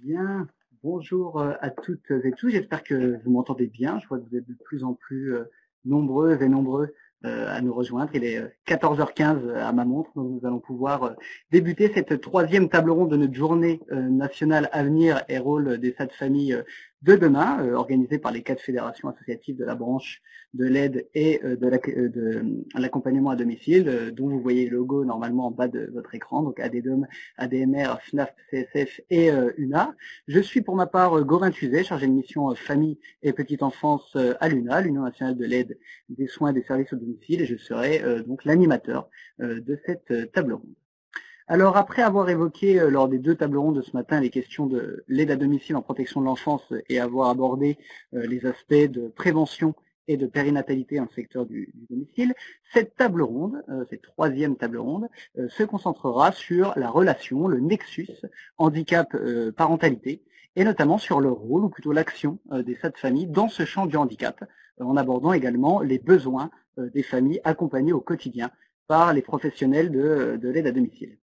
Bien, bonjour à toutes et tous. J'espère que vous m'entendez bien. Je vois que vous êtes de plus en plus nombreuses et nombreux à nous rejoindre. Il est 14h15 à ma montre, donc nous allons pouvoir débuter cette troisième table ronde de notre journée nationale Avenir et rôle des sages-familles de demain, organisée par les 4 fédérations associatives de la branche de l'aide et de l'accompagnement à domicile, dont vous voyez le logo normalement en bas de votre écran, donc ADDOM, ADMR, FNAF, CSF et UNA. Je suis pour ma part Gauvin Tuzet, chargé de mission famille et petite enfance à l'UNA, l'Union nationale de l'aide, des soins et des services au domicile, et je serai donc l'animateur de cette table ronde. Alors après avoir évoqué lors des 2 tables rondes de ce matin les questions de l'aide à domicile en protection de l'enfance et avoir abordé les aspects de prévention et de périnatalité dans le secteur du domicile, cette table ronde, cette troisième table ronde, se concentrera sur la relation, le nexus handicap-parentalité, et notamment sur le rôle, ou plutôt l'action des sages-familles dans ce champ du handicap, en abordant également les besoins des familles accompagnées au quotidien par les professionnels de l'aide à domicile.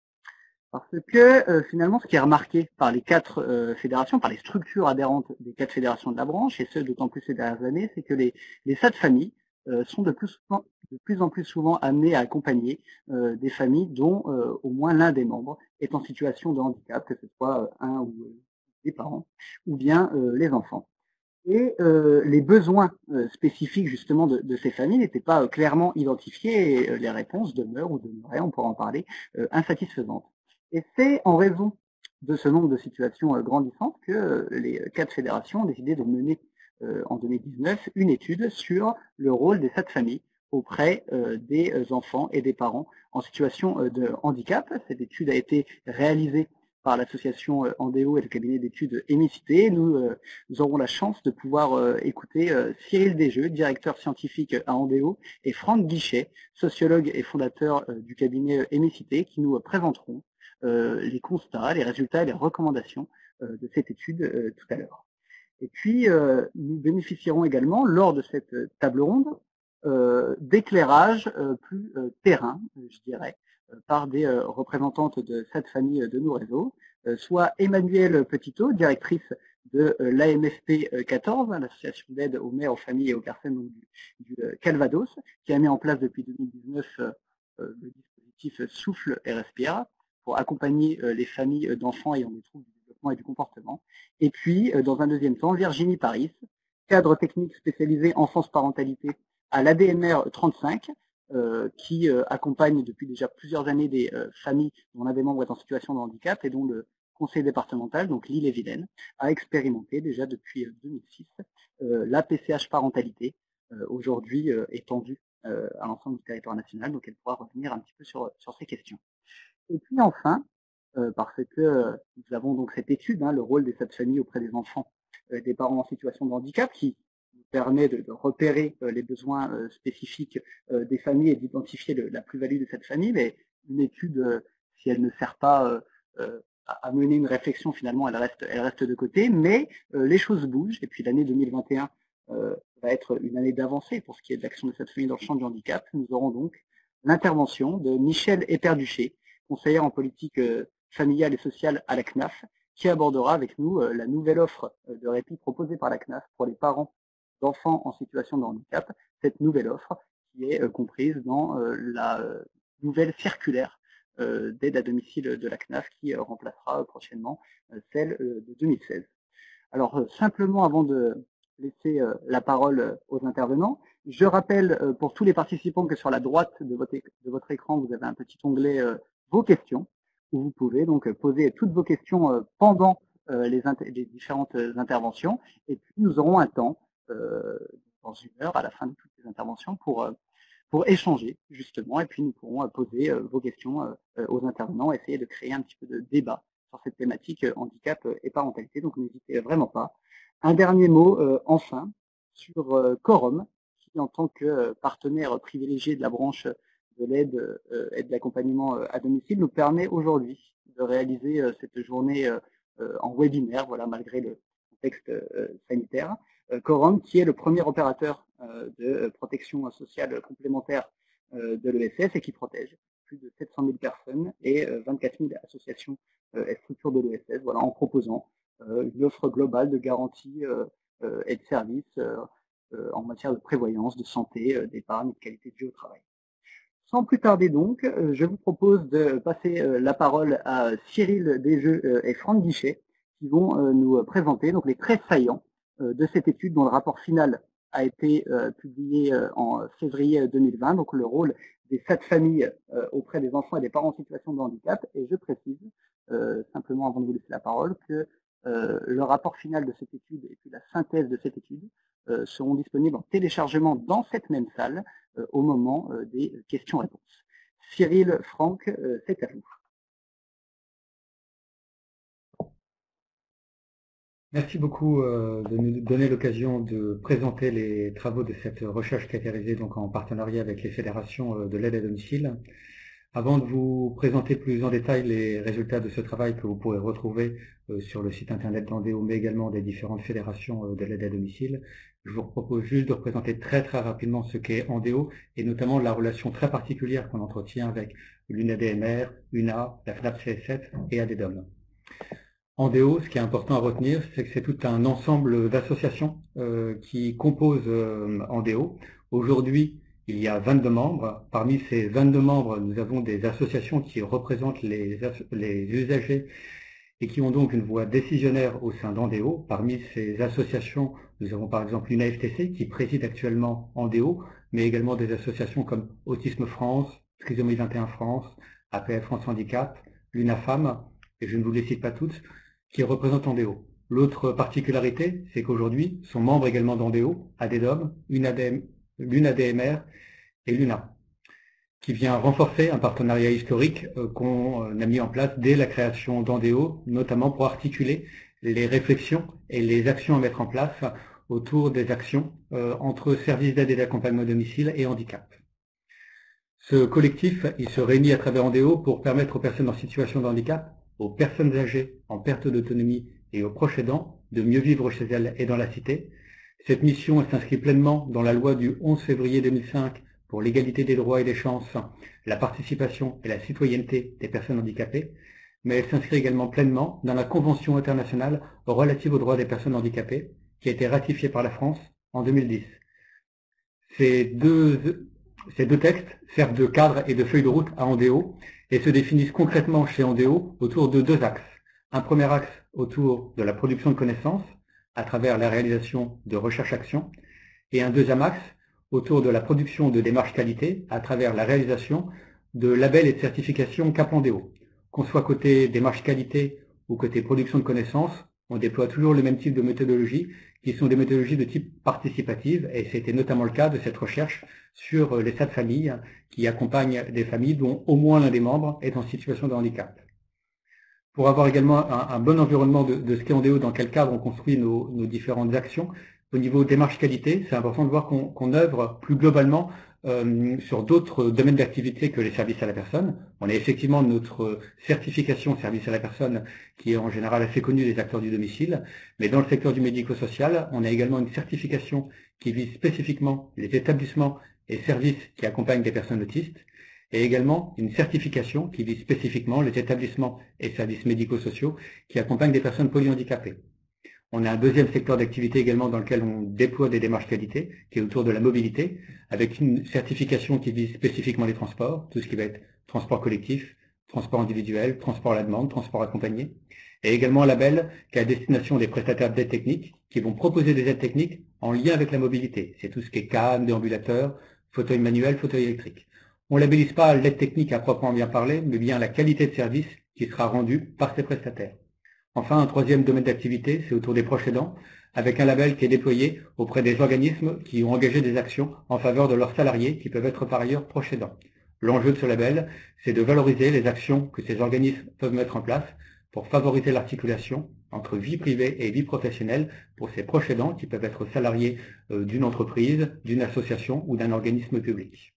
Parce que finalement, ce qui est remarqué par les 4 fédérations, par les structures adhérentes des 4 fédérations de la branche, et ce d'autant plus ces dernières années, c'est que les sages-familles sont de plus en plus souvent amenées à accompagner des familles dont au moins l'un des membres est en situation de handicap, que ce soit un ou des parents, ou bien les enfants. Et les besoins spécifiques justement de ces familles n'étaient pas clairement identifiés et les réponses demeurent ou demeuraient, on pourra en parler, insatisfaisantes. Et c'est en raison de ce nombre de situations grandissantes que les 4 fédérations ont décidé de mener en 2019 une étude sur le rôle des sages-familles auprès des enfants et des parents en situation de handicap. Cette étude a été réalisée par l'association Andéo et le cabinet d'études Hémicité. Nous aurons la chance de pouvoir écouter Cyril Desjeux, directeur scientifique à Andéo, et Franck Guichet, sociologue et fondateur du cabinet Hémicité, qui nous présenteront les constats, les résultats et les recommandations de cette étude tout à l'heure. Et puis, nous bénéficierons également, lors de cette table ronde, d'éclairage plus terrain, je dirais, par des représentantes de cette famille de nos réseaux, soit Emmanuelle Petitot, directrice de l'AMFP 14, l'association d'aide aux mères, aux familles et aux personnes du Calvados, qui a mis en place depuis 2019 le dispositif Souffle et Respire pour accompagner les familles d'enfants ayant des troubles du développement et du comportement. Et puis, dans un deuxième temps, Virginie Paris, cadre technique spécialisé enfance-parentalité à l'ADMR 35, qui accompagne depuis déjà plusieurs années des familles dont l'un des membres est en situation de handicap et dont le conseil départemental, donc l'Ille-et-Vilaine, a expérimenté déjà depuis 2006 la PCH parentalité, aujourd'hui étendue à l'ensemble du territoire national, donc elle pourra revenir un petit peu sur ces questions. Et puis enfin, parce que nous avons donc cette étude, le rôle des sages-familles auprès des enfants et des parents en situation de handicap, qui nous permet de repérer les besoins spécifiques des familles et d'identifier la plus-value de cette famille. Mais une étude, si elle ne sert pas à mener une réflexion, finalement, elle reste de côté. Mais les choses bougent, et puis l'année 2021 va être une année d'avancée pour ce qui est de l'action de cette famille dans le champ du handicap. Nous aurons donc l'intervention de Michel Eperduché, conseillère en politique familiale et sociale à la CNAF, qui abordera avec nous la nouvelle offre de répit proposée par la CNAF pour les parents d'enfants en situation de handicap. Cette nouvelle offre qui est comprise dans la nouvelle circulaire d'aide à domicile de la CNAF qui remplacera prochainement celle de 2016. Alors simplement avant de laisser la parole aux intervenants, je rappelle pour tous les participants que sur la droite de votre écran, vous avez un petit onglet vos questions, où vous pouvez donc poser toutes vos questions pendant les différentes interventions. Et puis nous aurons un temps, dans 1 heure, à la fin de toutes les interventions, pour échanger justement, et puis nous pourrons poser vos questions aux intervenants, essayer de créer un petit peu de débat sur cette thématique handicap et parentalité, donc n'hésitez vraiment pas. Un dernier mot, enfin, sur Corum, qui en tant que partenaire privilégié de la branche de l'aide et de l'accompagnement à domicile, nous permet aujourd'hui de réaliser cette journée en webinaire, voilà, malgré le contexte sanitaire. Corum, qui est le premier opérateur de protection sociale complémentaire de l'ESS et qui protège plus de 700 000 personnes et 24 000 associations et structures de l'ESS, voilà, en proposant une offre globale de garantie et de services en matière de prévoyance, de santé, d'épargne et de qualité de vie au travail. Sans plus tarder donc, je vous propose de passer la parole à Cyril Desjeux et Franck Guichet, qui vont nous présenter donc les traits saillants de cette étude dont le rapport final a été publié en février 2020, donc le rôle des 7 familles auprès des enfants et des parents en situation de handicap. Et je précise, simplement avant de vous laisser la parole, que le rapport final de cette étude et puis la synthèse de cette étude seront disponibles en téléchargement dans cette même salle au moment des questions-réponses. Cyril, Franck, c'est à vous. Merci beaucoup de nous donner l'occasion de présenter les travaux de cette recherche qui a été réalisée donc en partenariat avec les fédérations de l'aide à domicile. Avant de vous présenter plus en détail les résultats de ce travail que vous pourrez retrouver sur le site internet d'Andéo, mais également des différentes fédérations de l'aide à domicile, je vous propose juste de représenter très rapidement ce qu'est Andéo et notamment la relation très particulière qu'on entretient avec l'UNADMR, UNA, la FNAP-CSF et ADEDOM. Andéo, ce qui est important à retenir, c'est que c'est tout un ensemble d'associations qui composent Andéo. Aujourd'hui, il y a 22 membres. Parmi ces 22 membres, nous avons des associations qui représentent les usagers et qui ont donc une voix décisionnaire au sein d'Andéo. Parmi ces associations, nous avons par exemple l'UNAFTC qui préside actuellement Andéo, mais également des associations comme Autisme France, Trisomie 21 France, APF France Handicap, l'UNAFAM, et je ne vous les cite pas toutes, qui représentent Andéo. L'autre particularité, c'est qu'aujourd'hui sont membres également d'Andéo, ADEDOM, l'UNADMR et l'UNA, qui vient renforcer un partenariat historique qu'on a mis en place dès la création d'Andéo, notamment pour articuler les réflexions et les actions à mettre en place autour des actions entre services d'aide et d'accompagnement à domicile et handicap. Ce collectif, il se réunit à travers Andéo pour permettre aux personnes en situation de handicap, aux personnes âgées en perte d'autonomie et aux proches aidants de mieux vivre chez elles et dans la cité. Cette mission s'inscrit pleinement dans la loi du 11 février 2005 pour l'égalité des droits et des chances, la participation et la citoyenneté des personnes handicapées, mais elle s'inscrit également pleinement dans la Convention internationale relative aux droits des personnes handicapées, qui a été ratifiée par la France en 2010. Ces deux textes servent de cadre et de feuille de route à Andéo et se définissent concrètement chez Andéo autour de 2 axes. Un premier axe autour de la production de connaissances à travers la réalisation de recherche-action et un deuxième axe autour de la production de démarches qualité à travers la réalisation de labels et de certifications CAP Andéo. Qu'on soit côté démarche qualité ou côté production de connaissances, on déploie toujours le même type de méthodologie qui sont des méthodologies de type participative et c'était notamment le cas de cette recherche sur les 7 familles qui accompagnent des familles dont au moins l'un des membres est en situation de handicap. Pour avoir également un bon environnement de ce qu'est Andéo, dans quel cadre on construit nos différentes actions, au niveau démarche qualité, c'est important de voir qu'on œuvre plus globalement sur d'autres domaines d'activité que les services à la personne. On a effectivement notre certification service à la personne qui est en général assez connue des acteurs du domicile, mais dans le secteur du médico-social, on a également une certification qui vise spécifiquement les établissements et services qui accompagnent des personnes autistes, et également une certification qui vise spécifiquement les établissements et services médico-sociaux qui accompagnent des personnes polyhandicapées. On a un deuxième secteur d'activité également dans lequel on déploie des démarches qualité, qui est autour de la mobilité, avec une certification qui vise spécifiquement les transports, tout ce qui va être transport collectif, transport individuel, transport à la demande, transport accompagné, et également un label qui est à destination des prestataires d'aide technique, qui vont proposer des aides techniques en lien avec la mobilité. C'est tout ce qui est canne, déambulateur, fauteuil manuel, fauteuil électrique. On ne labellise pas l'aide technique à proprement bien parler, mais bien la qualité de service qui sera rendue par ces prestataires. Enfin, un troisième domaine d'activité, c'est autour des proches aidants, avec un label qui est déployé auprès des organismes qui ont engagé des actions en faveur de leurs salariés qui peuvent être par ailleurs proches aidants. L'enjeu de ce label, c'est de valoriser les actions que ces organismes peuvent mettre en place pour favoriser l'articulation entre vie privée et vie professionnelle pour ces proches aidants qui peuvent être salariés d'une entreprise, d'une association ou d'un organisme public.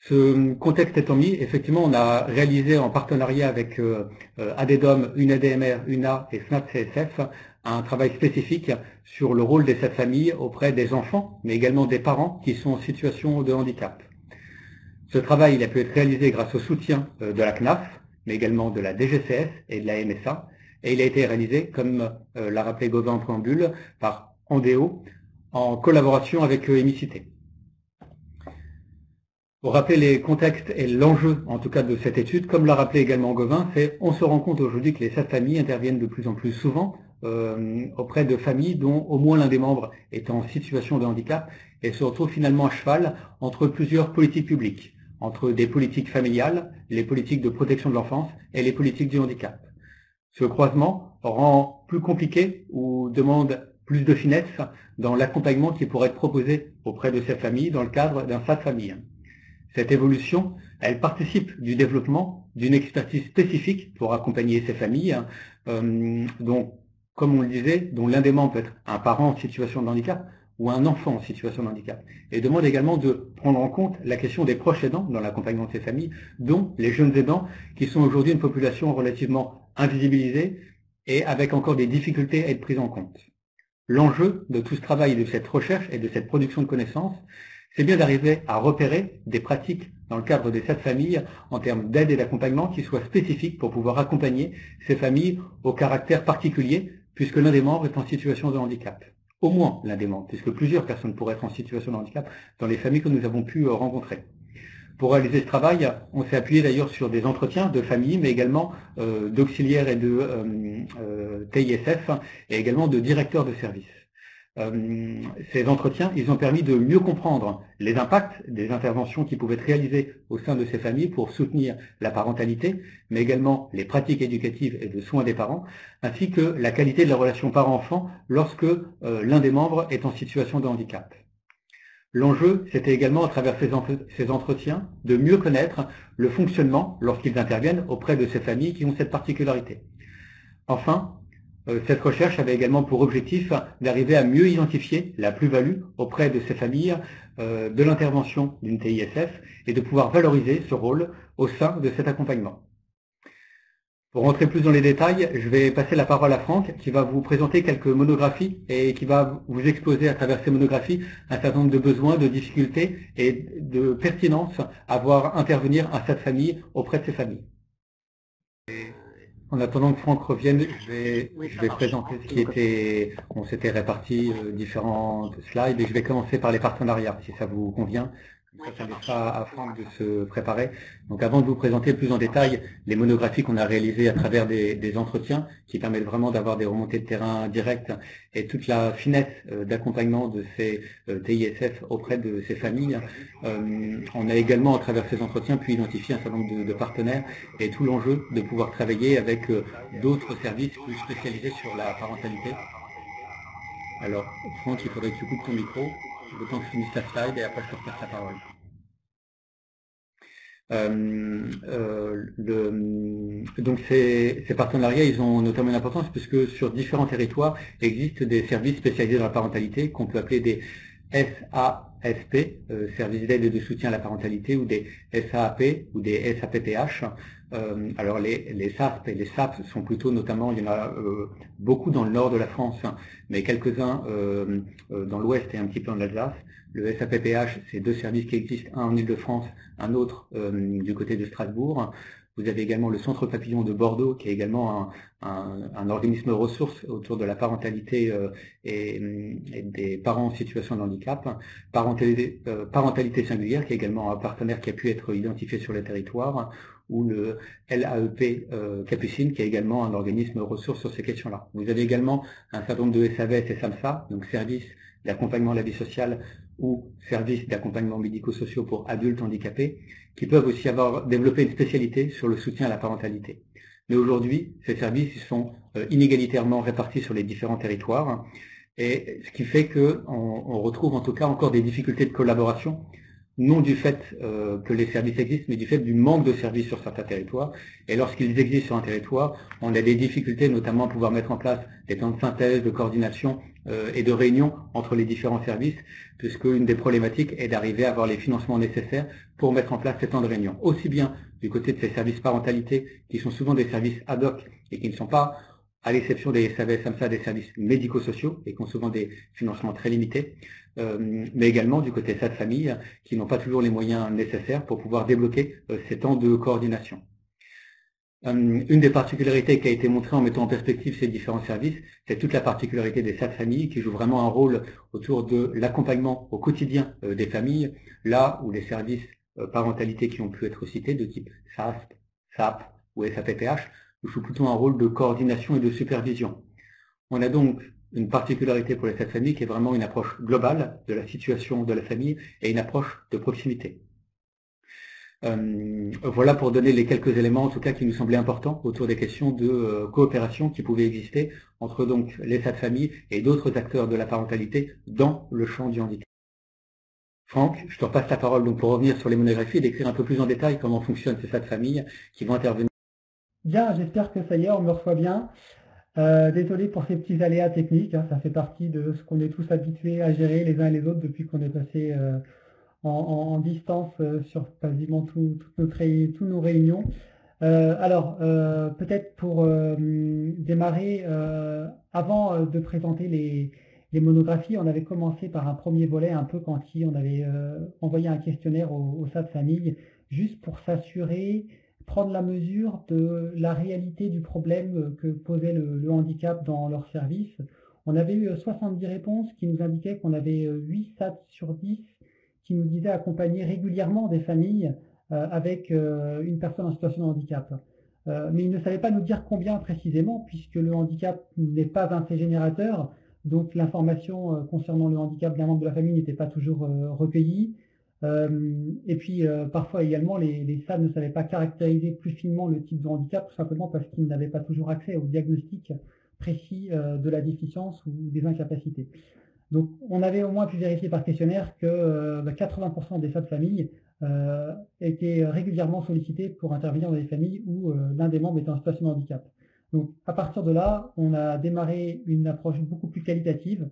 Ce contexte étant mis, effectivement, on a réalisé en partenariat avec ADEDOM, UNADMR, UNA et FNAP-CSF un travail spécifique sur le rôle des 7 familles auprès des enfants, mais également des parents qui sont en situation de handicap. Ce travail il a pu être réalisé grâce au soutien de la CNAF, mais également de la DGCS et de la MSA, et il a été réalisé, comme l'a rappelé Gauvin en préambule, par Andéo, en collaboration avec Émicité. Pour rappeler les contextes et l'enjeu, en tout cas, de cette étude, comme l'a rappelé également Gauvin, on se rend compte aujourd'hui que les sages-familles interviennent de plus en plus souvent auprès de familles dont au moins l'un des membres est en situation de handicap et se retrouvent finalement à cheval entre plusieurs politiques publiques, entre des politiques familiales, les politiques de protection de l'enfance et les politiques du handicap. Ce croisement rend plus compliqué ou demande plus de finesse dans l'accompagnement qui pourrait être proposé auprès de ces familles dans le cadre d'un sage-famille. Cette évolution, elle participe du développement d'une expertise spécifique pour accompagner ces familles, dont, comme on le disait, dont l'un des membres peut être un parent en situation de handicap ou un enfant en situation de handicap, et demande également de prendre en compte la question des proches aidants dans l'accompagnement de ces familles, dont les jeunes aidants, qui sont aujourd'hui une population relativement invisibilisée et avec encore des difficultés à être prises en compte. L'enjeu de tout ce travail, de cette recherche et de cette production de connaissances, c'est bien d'arriver à repérer des pratiques dans le cadre des sages-familles en termes d'aide et d'accompagnement qui soient spécifiques pour pouvoir accompagner ces familles au caractère particulier, puisque l'un des membres est en situation de handicap. Au moins l'un des membres, puisque plusieurs personnes pourraient être en situation de handicap dans les familles que nous avons pu rencontrer. Pour réaliser ce travail, on s'est appuyé d'ailleurs sur des entretiens de familles, mais également d'auxiliaires et de TISF, et également de directeurs de services. Ces entretiens, ils ont permis de mieux comprendre les impacts des interventions qui pouvaient être réalisées au sein de ces familles pour soutenir la parentalité, mais également les pratiques éducatives et de soins des parents, ainsi que la qualité de la relation parent-enfant lorsque l'un des membres est en situation de handicap. L'enjeu, c'était également, à travers ces entretiens, de mieux connaître le fonctionnement lorsqu'ils interviennent auprès de ces familles qui ont cette particularité. Enfin, cette recherche avait également pour objectif d'arriver à mieux identifier la plus-value auprès de ces familles de l'intervention d'une TISF et de pouvoir valoriser ce rôle au sein de cet accompagnement. Pour rentrer plus dans les détails, je vais passer la parole à Franck qui va vous présenter quelques monographies et qui va vous exposer à travers ces monographies un certain nombre de besoins, de difficultés et de pertinence à voir intervenir un sage-famille auprès de ces familles. En attendant que Franck revienne, je vais présenter ce qui était... On s'était réparti différents slides et je vais commencer par les partenariats, si ça vous convient. Ça laissera à Franck de se préparer. Donc avant de vous présenter plus en détail les monographies qu'on a réalisées à travers des entretiens qui permettent vraiment d'avoir des remontées de terrain directes et toute la finesse d'accompagnement de ces TISF auprès de ces familles, on a également à travers ces entretiens pu identifier un certain nombre de partenaires et tout l'enjeu de pouvoir travailler avec d'autres services plus spécialisés sur la parentalité. Alors Franck, il faudrait que tu coupes ton micro. Le temps que je finisse la slide et après je te repasse la parole. Donc ces partenariats, ils ont notamment une importance puisque sur différents territoires existent des services spécialisés dans la parentalité qu'on peut appeler des SASP, services d'aide et de soutien à la parentalité, ou des SAAP ou des SAPPH. Alors les SASP et les SAP sont plutôt notamment, il y en a beaucoup dans le nord de la France, mais quelques-uns dans l'ouest et un petit peu en Alsace. Le SAPPH, c'est deux services qui existent, un en Île-de-France, un autre du côté de Strasbourg. Vous avez également le Centre Papillon de Bordeaux, qui est également un organisme ressource autour de la parentalité et des parents en situation de handicap. Parentalité singulière, qui est également un partenaire qui a pu être identifié sur le territoire, ou le LAEP Capucine, qui est également un organisme ressource sur ces questions-là. Vous avez également un certain nombre de SAVS et SAMSA, donc services d'accompagnement à la vie sociale ou services d'accompagnement médico-sociaux pour adultes handicapés, qui peuvent aussi avoir développé une spécialité sur le soutien à la parentalité. Mais aujourd'hui, ces services sont inégalitairement répartis sur les différents territoires, et ce qui fait qu'on retrouve en tout cas encore des difficultés de collaboration, non du fait que les services existent, mais du fait du manque de services sur certains territoires. Et lorsqu'ils existent sur un territoire, on a des difficultés notamment à pouvoir mettre en place des temps de synthèse, de coordination et de réunion entre les différents services, puisque une des problématiques est d'arriver à avoir les financements nécessaires pour mettre en place ces temps de réunion. Aussi bien du côté de ces services parentalité, qui sont souvent des services ad hoc et qui ne sont pas, à l'exception des SAVS, SAMSA, des services médico-sociaux et qui ont souvent des financements très limités, mais également du côté SAD-famille, qui n'ont pas toujours les moyens nécessaires pour pouvoir débloquer ces temps de coordination. Une des particularités qui a été montrée en mettant en perspective ces différents services, c'est toute la particularité des SAD familles qui jouent vraiment un rôle autour de l'accompagnement au quotidien des familles, là où les services parentalité qui ont pu être cités, de type SASP, SAP ou SAPPH, jouent plutôt un rôle de coordination et de supervision. On a donc une particularité pour les SAD familles qui est vraiment une approche globale de la situation de la famille et une approche de proximité. Voilà pour donner les quelques éléments, en tout cas, qui nous semblaient importants autour des questions de coopération qui pouvaient exister entre donc les SAD familles et d'autres acteurs de la parentalité dans le champ du handicap. Franck, je te repasse la parole donc pour revenir sur les monographies et décrire un peu plus en détail comment fonctionnent ces SAD familles qui vont intervenir. Bien, j'espère que ça y est, on me reçoit bien. Désolé pour ces petits aléas techniques, hein, ça fait partie de ce qu'on est tous habitués à gérer les uns et les autres depuis qu'on est passé en distance sur quasiment toutes nos réunions. Peut-être pour démarrer, avant de présenter les monographies, on avait commencé par un premier volet un peu quanti. On avait envoyé un questionnaire au SAD famille juste pour s'assurer, prendre la mesure de la réalité du problème que posait le handicap dans leur service. On avait eu 70 réponses qui nous indiquaient qu'on avait 8 SAD sur 10 qui nous disaient accompagner régulièrement des familles avec une personne en situation de handicap. Mais ils ne savaient pas nous dire combien précisément, puisque le handicap n'est pas un fait générateur, donc l'information concernant le handicap d'un membre de la famille n'était pas toujours recueillie. Et puis parfois également, les SAD ne savaient pas caractériser plus finement le type de handicap, tout simplement parce qu'ils n'avaient pas toujours accès au diagnostic précis de la déficience ou des incapacités. Donc, on avait au moins pu vérifier par questionnaire que 80% des SAD familles étaient régulièrement sollicités pour intervenir dans des familles où l'un des membres était en situation de handicap. Donc, à partir de là, on a démarré une approche beaucoup plus qualitative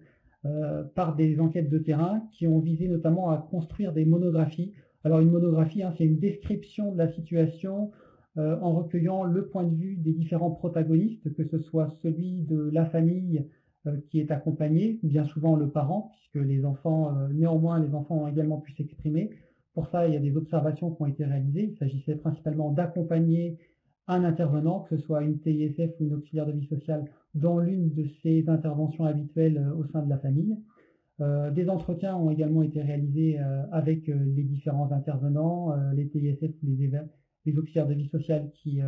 par des enquêtes de terrain qui ont visé notamment à construire des monographies. Alors, une monographie, hein, c'est une description de la situation en recueillant le point de vue des différents protagonistes, que ce soit celui de la famille qui est accompagné, bien souvent le parent, puisque les enfants, néanmoins, les enfants ont également pu s'exprimer. Pour ça, il y a des observations qui ont été réalisées. Il s'agissait principalement d'accompagner un intervenant, que ce soit une TISF ou une auxiliaire de vie sociale, dans l'une de ces interventions habituelles au sein de la famille. Des entretiens ont également été réalisés avec les différents intervenants, les TISF ou les auxiliaires de vie sociale qui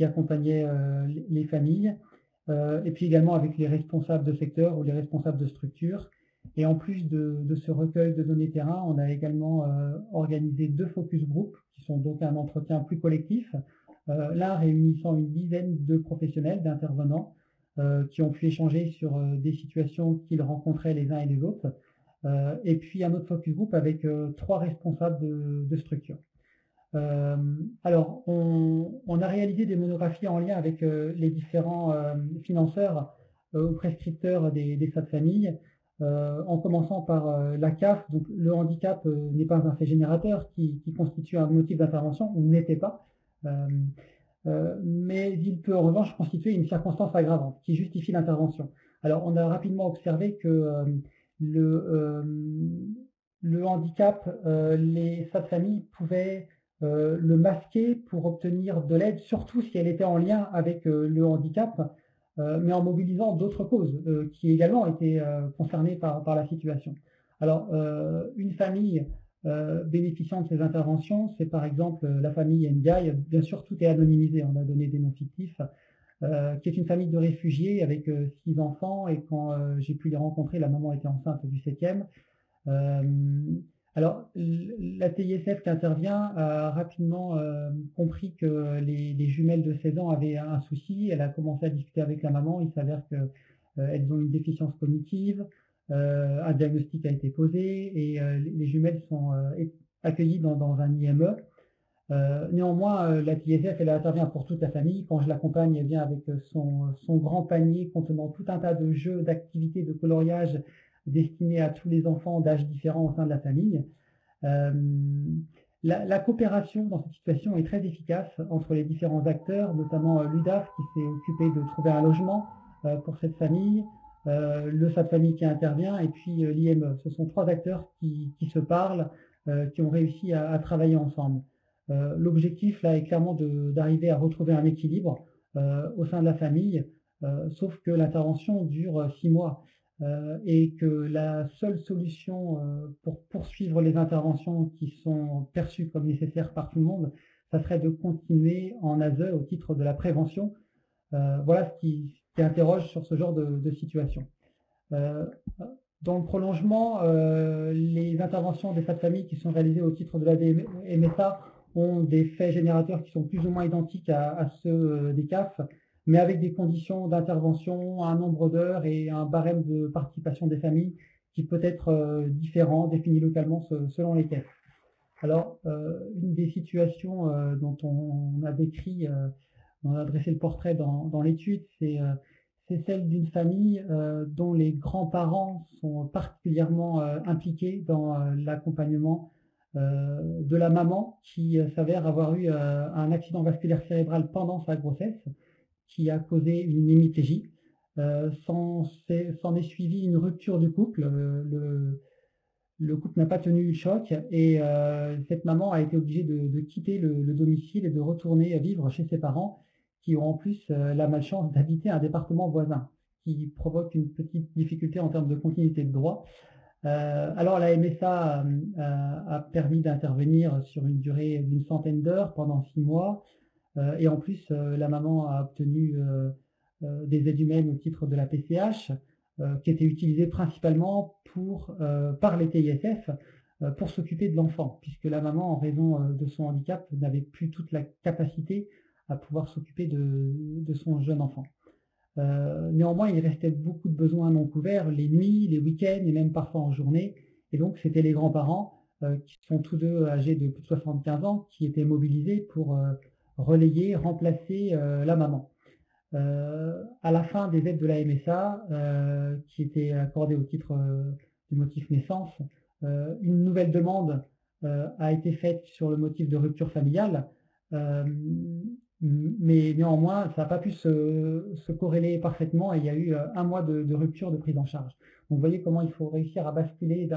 accompagnaient les familles. Et puis également avec les responsables de secteur ou les responsables de structure. Et en plus de ce recueil de données terrain, on a également organisé 2 focus group, qui sont donc un entretien plus collectif, l'un réunissant une dizaine de professionnels, d'intervenants, qui ont pu échanger sur des situations qu'ils rencontraient les uns et les autres, et puis un autre focus group avec 3 responsables de structure. Alors, on a réalisé des monographies en lien avec les différents financeurs ou prescripteurs des SAD familles, en commençant par la CAF. Donc, le handicap n'est pas un fait générateur qui constitue un motif d'intervention, ou n'était pas, mais il peut en revanche constituer une circonstance aggravante qui justifie l'intervention. Alors, on a rapidement observé que le handicap, les SAD familles pouvaient le masquer pour obtenir de l'aide, surtout si elle était en lien avec le handicap, mais en mobilisant d'autres causes qui également étaient concernées par la situation. Alors, une famille bénéficiant de ces interventions, c'est par exemple la famille Ndiaye. Bien sûr, tout est anonymisé, on a donné des noms fictifs, qui est une famille de réfugiés avec 6 enfants, et quand j'ai pu les rencontrer, la maman était enceinte du 7e. Alors, la TISF qui intervient a rapidement compris que les jumelles de 16 ans avaient un souci. Elle a commencé à discuter avec la maman. Il s'avère qu'elles ont une déficience cognitive. Un diagnostic a été posé et les jumelles sont accueillies dans un IME. Néanmoins, la TISF, elle intervient pour toute la famille. Quand je l'accompagne, elle vient avec son grand panier contenant tout un tas de jeux, d'activités, de coloriage destinés à tous les enfants d'âges différents au sein de la famille. La coopération dans cette situation est très efficace entre les différents acteurs, notamment l'UDAF qui s'est occupé de trouver un logement pour cette famille, le SAD famille qui intervient, et puis l'IME. Ce sont 3 acteurs qui se parlent, qui ont réussi à travailler ensemble. L'objectif là est clairement d'arriver à retrouver un équilibre au sein de la famille, sauf que l'intervention dure 6 mois et que la seule solution pour poursuivre les interventions qui sont perçues comme nécessaires par tout le monde, ça serait de continuer en ASE au titre de la prévention. Voilà ce qui interroge sur ce genre de situation. Dans le prolongement, les interventions des FAD-familles qui sont réalisées au titre de la MSA ont des faits générateurs qui sont plus ou moins identiques à ceux des CAF, mais avec des conditions d'intervention, un nombre d'heures et un barème de participation des familles qui peut être différent, défini localement selon les CAF. Alors, une des situations dont on a décrit, on a dressé le portrait dans l'étude, c'est celle d'une famille dont les grands-parents sont particulièrement impliqués dans l'accompagnement de la maman qui s'avère avoir eu un accident vasculaire cérébral pendant sa grossesse qui a causé une hémiplégie. S'en est suivi une rupture du couple. Le couple n'a pas tenu le choc et cette maman a été obligée de quitter le domicile et de retourner vivre chez ses parents qui ont en plus la malchance d'habiter un département voisin, qui provoque une petite difficulté en termes de continuité de droit. Alors la MSA a permis d'intervenir sur une durée d'une centaine d'heures pendant 6 mois et en plus la maman a obtenu des aides humaines au titre de la PCH qui étaient utilisées principalement par les TISF pour s'occuper de l'enfant, puisque la maman, en raison de son handicap, n'avait plus toute la capacité à pouvoir s'occuper de son jeune enfant. Néanmoins, il restait beaucoup de besoins non couverts, les nuits, les week-ends et même parfois en journée. Et donc, c'était les grands-parents, qui sont tous deux âgés de plus de 75 ans, qui étaient mobilisés pour relayer, remplacer la maman. À la fin des aides de la MSA, qui étaient accordées au titre du motif naissance, une nouvelle demande a été faite sur le motif de rupture familiale. Mais néanmoins, ça n'a pas pu se corréler parfaitement et il y a eu 1 mois de rupture de prise en charge. Donc vous voyez comment il faut réussir à basculer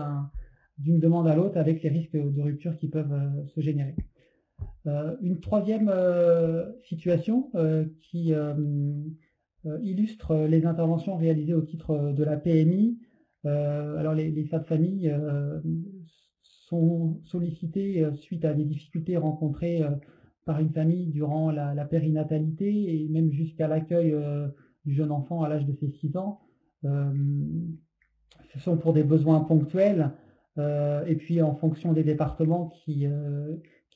d'une demande à l'autre avec les risques de rupture qui peuvent se générer. Une troisième situation qui illustre les interventions réalisées au titre de la PMI. Alors les FAD-familles sont sollicités suite à des difficultés rencontrées par une famille durant la périnatalité et même jusqu'à l'accueil du jeune enfant à l'âge de ses 6 ans. Ce sont pour des besoins ponctuels et puis en fonction des départements qui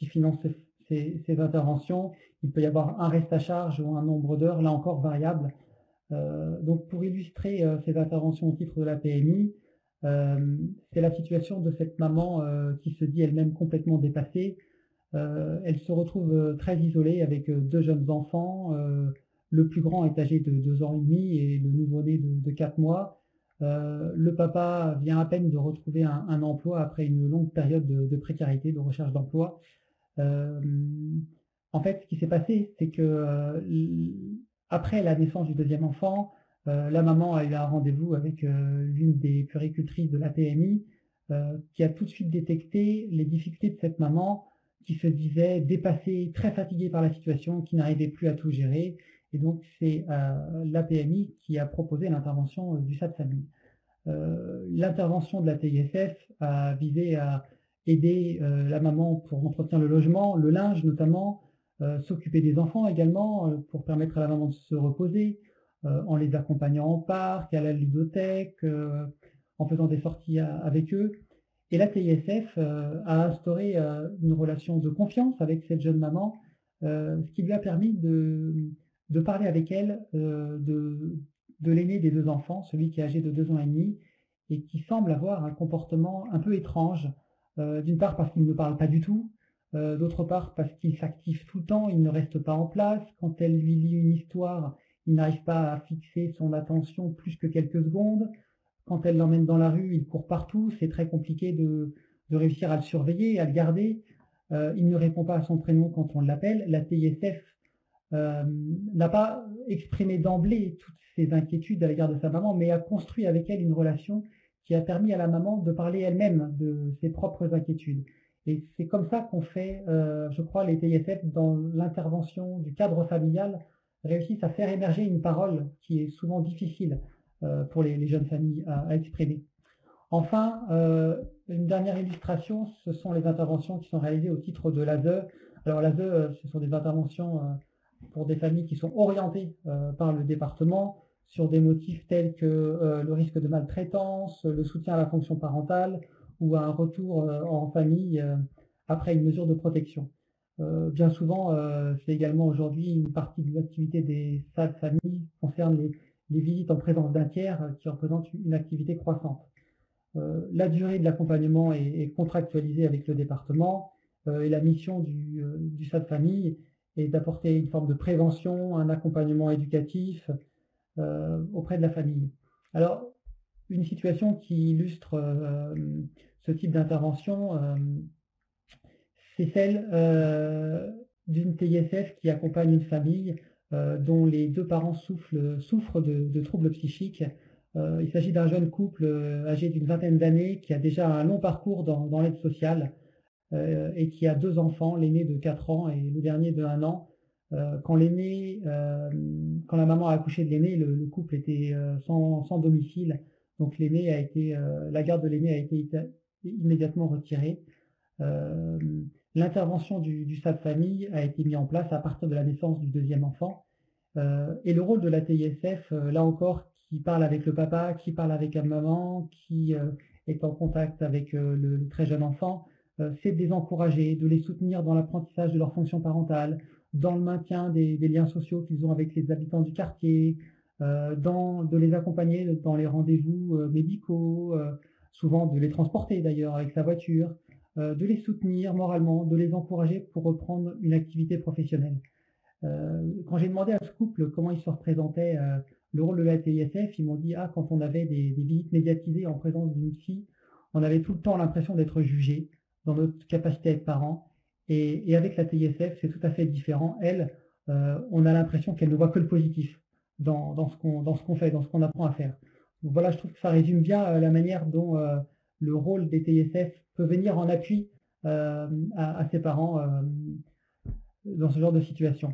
financent ces interventions, il peut y avoir un reste à charge ou un nombre d'heures, là encore variable. Donc pour illustrer ces interventions au titre de la PMI, c'est la situation de cette maman qui se dit elle-même complètement dépassée. Elle se retrouve très isolée avec 2 jeunes enfants. Le plus grand est âgé de 2 ans et demi et le nouveau-né de 4 mois. Le papa vient à peine de retrouver un emploi après une longue période de précarité, de recherche d'emploi. En fait, ce qui s'est passé, c'est que après la naissance du 2e enfant, la maman a eu un rendez-vous avec l'une des puéricultrices de la PMI qui a tout de suite détecté les difficultés de cette maman qui se disait dépassée, très fatiguée par la situation, qui n'arrivait plus à tout gérer. Et donc, c'est la PMI qui a proposé l'intervention du SAD-Famille. L'intervention de la TISF a visé à aider la maman pour entretenir le logement, le linge notamment, s'occuper des enfants également pour permettre à la maman de se reposer, en les accompagnant au parc, à la ludothèque, en faisant des sorties avec eux. Et la TISF a instauré une relation de confiance avec cette jeune maman, ce qui lui a permis de parler avec elle de l'aîné des 2 enfants, celui qui est âgé de 2 ans et demi, et qui semble avoir un comportement un peu étrange, d'une part parce qu'il ne parle pas du tout, d'autre part parce qu'il s'active tout le temps, il ne reste pas en place. Quand elle lui lit une histoire, il n'arrive pas à fixer son attention plus que quelques secondes. Quand elle l'emmène dans la rue, il court partout, c'est très compliqué de réussir à le surveiller, à le garder. Il ne répond pas à son prénom quand on l'appelle. La TISF n'a pas exprimé d'emblée toutes ses inquiétudes à l'égard de sa maman, mais a construit avec elle une relation qui a permis à la maman de parler elle-même de ses propres inquiétudes. Et c'est comme ça qu'on fait, je crois, les TISF dans l'intervention du cadre familial réussissent à faire émerger une parole qui est souvent difficile pour les jeunes familles à exprimer. Enfin, une dernière illustration, ce sont les interventions qui sont réalisées au titre de l'ASE. Alors l'ASE, ce sont des interventions pour des familles qui sont orientées par le département sur des motifs tels que le risque de maltraitance, le soutien à la fonction parentale ou à un retour en famille après une mesure de protection. Bien souvent, c'est également aujourd'hui une partie de l'activité des SAD familles concerne les visites en présence d'un tiers qui représentent une activité croissante. La durée de l'accompagnement est contractualisée avec le département et la mission du SAD famille est d'apporter une forme de prévention, un accompagnement éducatif auprès de la famille. Alors, une situation qui illustre ce type d'intervention, c'est celle d'une TISF qui accompagne une famille dont les deux parents souffrent de troubles psychiques. Il s'agit d'un jeune couple âgé d'une vingtaine d'années qui a déjà un long parcours dans l'aide sociale et qui a deux enfants, l'aîné de 4 ans et le dernier de 1 an. Quand la maman a accouché de l'aîné, le couple était sans domicile, donc la garde de l'aîné a été immédiatement retirée. L'intervention du SAD famille a été mise en place à partir de la naissance du deuxième enfant. Et le rôle de la TISF, là encore, qui parle avec le papa, qui parle avec la maman, qui est en contact avec le très jeune enfant, c'est de les encourager, de les soutenir dans l'apprentissage de leur fonction parentale, dans le maintien des liens sociaux qu'ils ont avec les habitants du quartier, de les accompagner dans les rendez-vous médicaux, souvent de les transporter d'ailleurs avec sa voiture, de les soutenir moralement, de les encourager pour reprendre une activité professionnelle. Quand j'ai demandé à ce couple comment ils se représentaient le rôle de la TISF, ils m'ont dit quand on avait des visites médiatisées en présence d'une psy, on avait tout le temps l'impression d'être jugé dans notre capacité à être parents. Et avec la TISF, c'est tout à fait différent. Elle, on a l'impression qu'elle ne voit que le positif dans ce qu'on fait, dans ce qu'on apprend à faire. Donc voilà, je trouve que ça résume bien la manière dont le rôle des TISF peut venir en appui à ses parents dans ce genre de situation.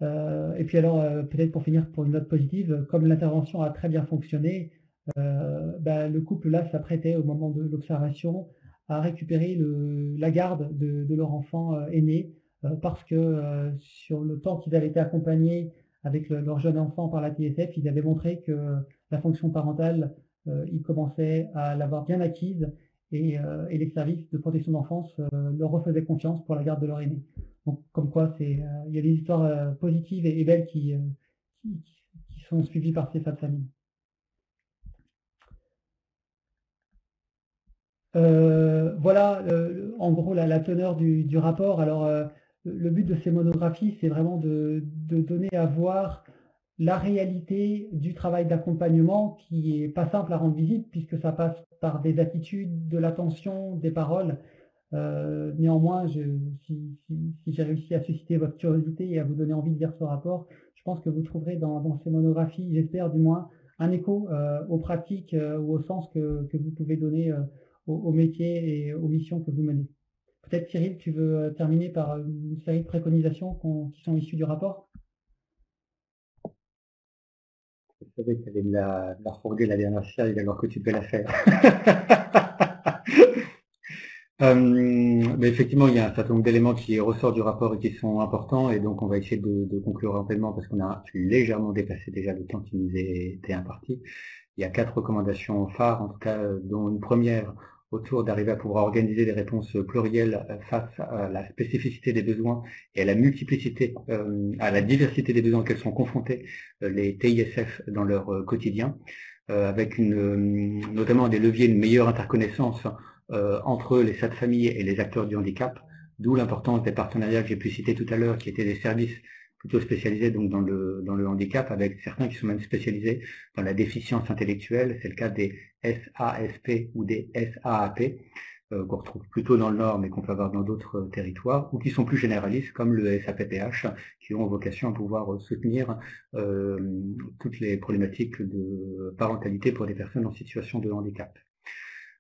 Et puis alors, peut-être pour finir pour une note positive, comme l'intervention a très bien fonctionné, le couple là s'apprêtait au moment de l'observation à récupérer la garde de leur enfant aîné parce que sur le temps qu'ils avaient été accompagnés avec leur jeune enfant par la TISF, ils avaient montré que la fonction parentale, ils commençaient à l'avoir bien acquise et les services de protection d'enfance leur refaisaient confiance pour la garde de leur aîné. Donc, comme quoi, il y a des histoires positives et belles qui sont suivies par ces SAD familles. Voilà, en gros, la teneur du rapport. Alors, le but de ces monographies, c'est vraiment de donner à voir la réalité du travail d'accompagnement qui est pas simple à rendre visible puisque ça passe par des attitudes, de l'attention, des paroles. Néanmoins, si j'ai réussi à susciter votre curiosité et à vous donner envie de lire ce rapport, je pense que vous trouverez dans ces monographies, j'espère du moins, un écho aux pratiques ou au sens que vous pouvez donner au métier et aux missions que vous menez. Peut-être Cyril, tu veux terminer par une série de préconisations qui sont issues du rapport? Je savais que tu allais me la refourguer la dernière slide alors que tu peux la faire. Mais effectivement, il y a un certain nombre d'éléments qui ressortent du rapport et qui sont importants, et donc on va essayer de conclure rapidement parce qu'on a légèrement dépassé déjà le temps qui nous était imparti. Il y a 4 recommandations phares, en tout cas, dont une première autour d'arriver à pouvoir organiser des réponses plurielles face à la spécificité des besoins et à la multiplicité, à la diversité des besoins auxquels sont confrontés les TISF dans leur quotidien, avec notamment des leviers, une meilleure interconnaissance entre les SAD familles et les acteurs du handicap, d'où l'importance des partenariats que j'ai pu citer tout à l'heure, qui étaient des services plutôt spécialisés donc dans le handicap, avec certains qui sont même spécialisés dans la déficience intellectuelle. C'est le cas des SASP ou des SAAP, qu'on retrouve plutôt dans le Nord, mais qu'on peut avoir dans d'autres territoires, ou qui sont plus généralistes, comme le SAPPH, qui ont vocation à pouvoir soutenir toutes les problématiques de parentalité pour des personnes en situation de handicap.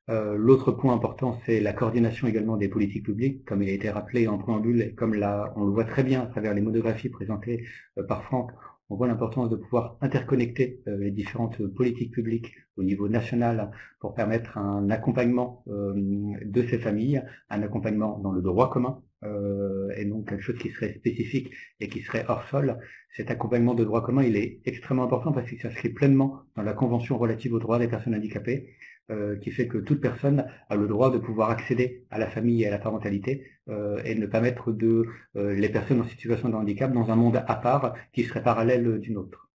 L'autre point important, c'est la coordination également des politiques publiques, comme il a été rappelé en préambule, et comme on le voit très bien à travers les monographies présentées par Franck. On voit l'importance de pouvoir interconnecter les différentes politiques publiques au niveau national pour permettre un accompagnement de ces familles, un accompagnement dans le droit commun, et donc quelque chose qui serait spécifique et qui serait hors sol. Cet accompagnement de droit commun, il est extrêmement important parce qu'il s'inscrit pleinement dans la Convention relative aux droits des personnes handicapées, qui fait que toute personne a le droit de pouvoir accéder à la famille et à la parentalité, et ne pas mettre les personnes en situation de handicap dans un monde à part qui serait parallèle d'une autre.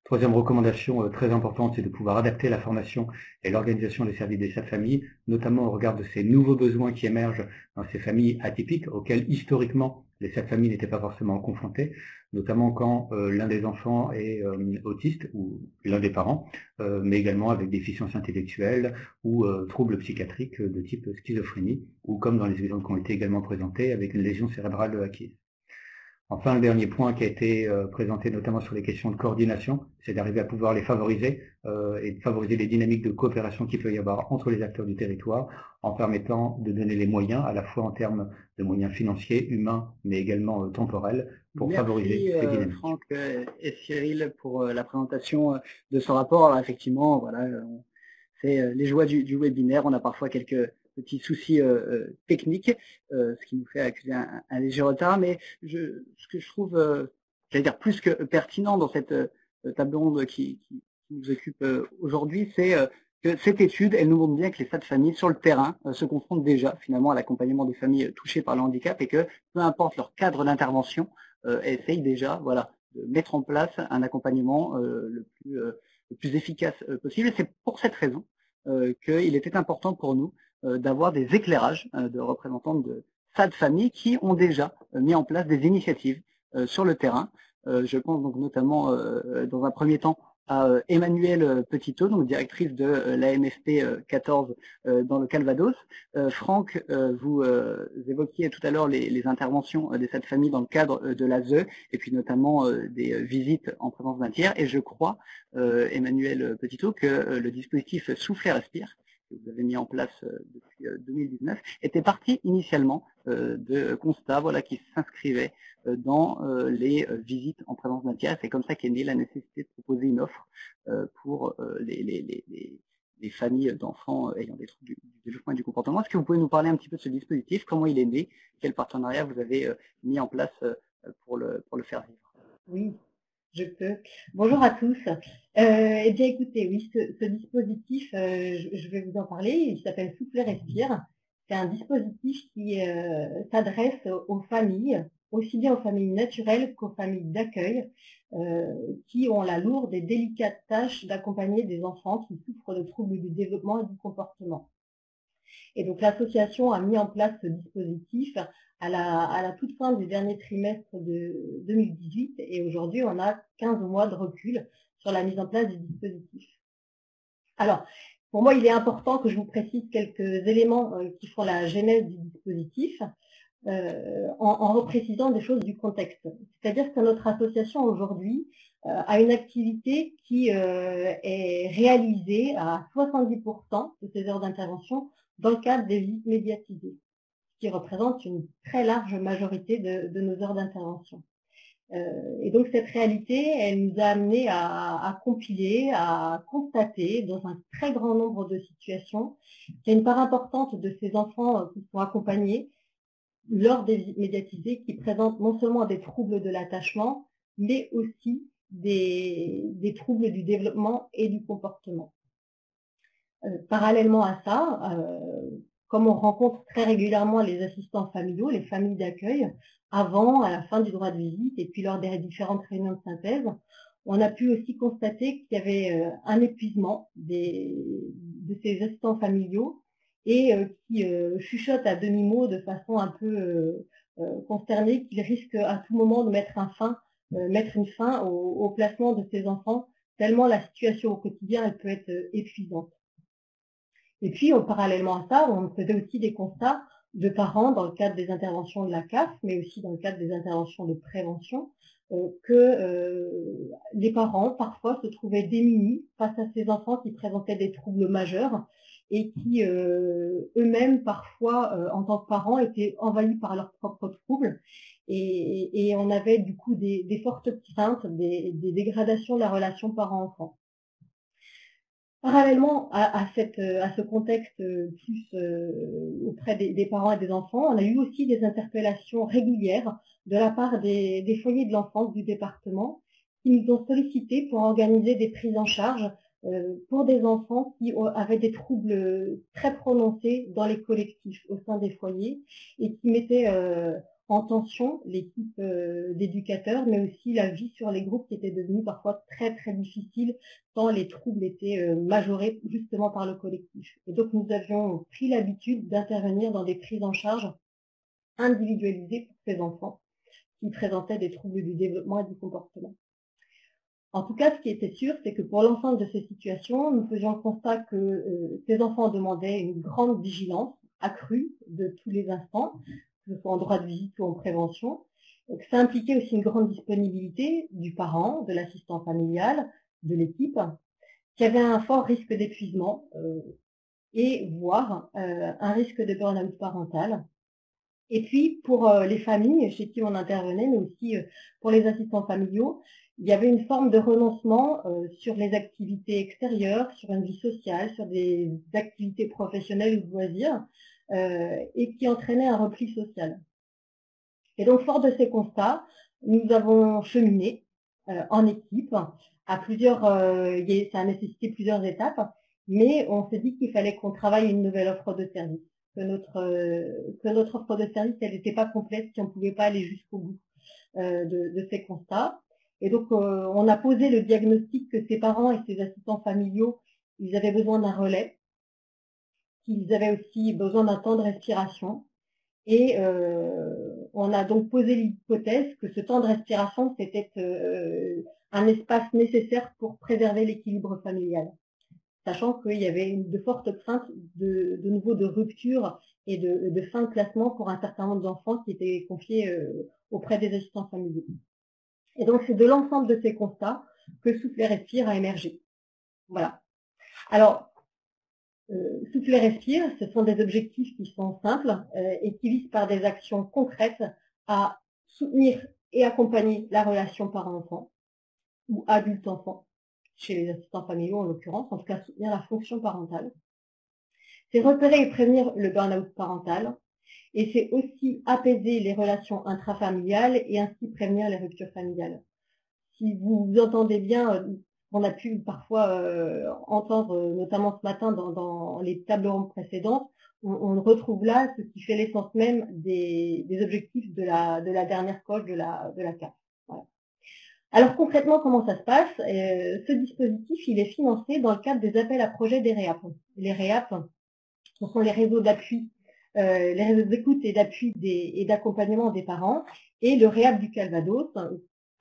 Troisième recommandation très importante, c'est de pouvoir adapter la formation et l'organisation des services des familles, notamment au regard de ces nouveaux besoins qui émergent dans ces familles atypiques, auxquelles historiquement les familles n'étaient pas forcément confrontées, notamment quand l'un des enfants est autiste ou l'un des parents, mais également avec déficience intellectuelle ou troubles psychiatriques de type schizophrénie, ou comme dans les exemples qui ont été également présentés, avec une lésion cérébrale acquise. Enfin, le dernier point qui a été présenté notamment sur les questions de coordination, c'est d'arriver à pouvoir les favoriser et de favoriser les dynamiques de coopération qu'il peut y avoir entre les acteurs du territoire, en permettant de donner les moyens, à la fois en termes de moyens financiers, humains, mais également temporels, pour favoriser ces dynamiques. Franck et Cyril pour la présentation de ce rapport. Alors effectivement, voilà, c'est les joies du webinaire. On a parfois quelques petits soucis techniques, ce qui nous fait accuser un léger retard. Mais ce que je trouve, j'allais dire, plus que pertinent dans cette table ronde qui nous occupe aujourd'hui, c'est que cette étude, elle nous montre bien que les SAD familles sur le terrain se confrontent déjà finalement à l'accompagnement des familles touchées par le handicap, et que peu importe leur cadre d'intervention, essayent déjà, voilà, de mettre en place un accompagnement le plus efficace possible. Et c'est pour cette raison qu'il était important pour nous d'avoir des éclairages de représentants de SAD familles qui ont déjà mis en place des initiatives sur le terrain. Je pense donc notamment dans un premier temps à Emmanuelle Petitot, donc directrice de l'AMFP 14 dans le Calvados. Franck, vous évoquiez tout à l'heure les interventions des SAD familles dans le cadre de l'ASE, et puis notamment des visites en présence d'un tiers. Et je crois, Emmanuelle Petitot, que le dispositif Souffle et Respire, que vous avez mis en place depuis 2019, était parti initialement de constats, voilà, qui s'inscrivaient dans les visites en présence d'un tiers. C'est comme ça qu'est née la nécessité de proposer une offre pour les familles d'enfants ayant des troubles du développement et du comportement. Est-ce que vous pouvez nous parler un petit peu de ce dispositif, comment il est né, quel partenariat vous avez mis en place pour le faire vivre? Oui, je peux. Bonjour à tous. Eh bien, écoutez, oui, ce dispositif, je vais vous en parler. Il s'appelle Souffle et Respire. C'est un dispositif qui s'adresse aux familles, aussi bien aux familles naturelles qu'aux familles d'accueil, qui ont la lourde et délicate tâche d'accompagner des enfants qui souffrent de troubles du développement et du comportement. Et donc l'association a mis en place ce dispositif à la toute fin du dernier trimestre de 2018, et aujourd'hui on a 15 mois de recul sur la mise en place du dispositif. Alors, pour moi, il est important que je vous précise quelques éléments qui font la genèse du dispositif, en reprécisant des choses du contexte. C'est-à-dire que notre association aujourd'hui a une activité qui est réalisée à 70% de ses heures d'intervention dans le cadre des visites médiatisées, ce qui représente une très large majorité de nos heures d'intervention. Et donc cette réalité, elle nous a amené à compiler, à constater dans un très grand nombre de situations qu'il y a une part importante de ces enfants qui sont accompagnés lors des visites médiatisées qui présentent non seulement des troubles de l'attachement, mais aussi des troubles du développement et du comportement. Parallèlement à ça, comme on rencontre très régulièrement les assistants familiaux, les familles d'accueil, avant, à la fin du droit de visite et puis lors des différentes réunions de synthèse, on a pu aussi constater qu'il y avait un épuisement de ces assistants familiaux et qui chuchotent à demi-mot de façon un peu consternée qu'ils risquent à tout moment de mettre une fin au placement de ces enfants, tellement la situation au quotidien elle peut être épuisante. Et puis, parallèlement à ça, on faisait aussi des constats de parents dans le cadre des interventions de la CAF, mais aussi dans le cadre des interventions de prévention, que les parents, parfois, se trouvaient démunis face à ces enfants qui présentaient des troubles majeurs et qui eux-mêmes parfois en tant que parents étaient envahis par leurs propres troubles et on avait du coup des fortes craintes, des dégradations de la relation parent-enfant. Parallèlement à ce contexte plus auprès des parents et des enfants, on a eu aussi des interpellations régulières de la part des foyers de l'enfance du département qui nous ont sollicité pour organiser des prises en charge pour des enfants qui avaient des troubles très prononcés dans les collectifs au sein des foyers et qui mettaient en tension l'équipe d'éducateurs, mais aussi la vie sur les groupes qui était devenue parfois très très difficile tant les troubles étaient majorés justement par le collectif. Et donc nous avions pris l'habitude d'intervenir dans des prises en charge individualisées pour ces enfants qui présentaient des troubles du développement et du comportement. En tout cas, ce qui était sûr, c'est que pour l'ensemble de ces situations, nous faisions le constat que ces enfants demandaient une grande vigilance accrue de tous les instants, que ce soit en droit de visite ou en prévention. Donc, ça impliquait aussi une grande disponibilité du parent, de l'assistant familial, de l'équipe, qui avait un fort risque d'épuisement et voire un risque de burn-out parental. Et puis, pour les familles chez qui on intervenait, mais aussi pour les assistants familiaux, il y avait une forme de renoncement sur les activités extérieures, sur une vie sociale, sur des activités professionnelles ou de loisirs, et qui entraînait un repli social. Et donc, fort de ces constats, nous avons cheminé en équipe à plusieurs, ça a nécessité plusieurs étapes, mais on s'est dit qu'il fallait qu'on travaille une nouvelle offre de service, que notre offre de service, elle n'était pas complète si on ne pouvait pas aller jusqu'au bout de ces constats. Et donc, on a posé le diagnostic que ces parents et ces assistants familiaux, ils avaient besoin d'un relais, qu'ils avaient aussi besoin d'un temps de respiration. Et on a donc posé l'hypothèse que ce temps de respiration, c'était un espace nécessaire pour préserver l'équilibre familial, sachant qu'il y avait de fortes craintes de nouveau de rupture et de fin de classement pour un certain nombre d'enfants qui étaient confiés auprès des assistants familiaux. Et donc, c'est de l'ensemble de ces constats que Souffler Respire a émergé. Voilà. Alors, Souffler Respire, ce sont des objectifs qui sont simples et qui visent par des actions concrètes à soutenir et accompagner la relation parent-enfant ou adulte-enfant, chez les assistants familiaux en l'occurrence, en tout cas soutenir la fonction parentale. C'est repérer et prévenir le burn-out parental, et c'est aussi apaiser les relations intrafamiliales et ainsi prévenir les ruptures familiales. Si vous entendez bien, on a pu parfois entendre, notamment ce matin dans les tables rondes précédentes, on retrouve là ce qui fait l'essence même des objectifs de la dernière coche de la CAF. Voilà. Alors concrètement, comment ça se passe? Ce dispositif, il est financé dans le cadre des appels à projets des REAP. Les REAP, ce sont les réseaux d'appui, les réseaux d'écoute et d'appui et d'accompagnement des parents, et le REAP du Calvados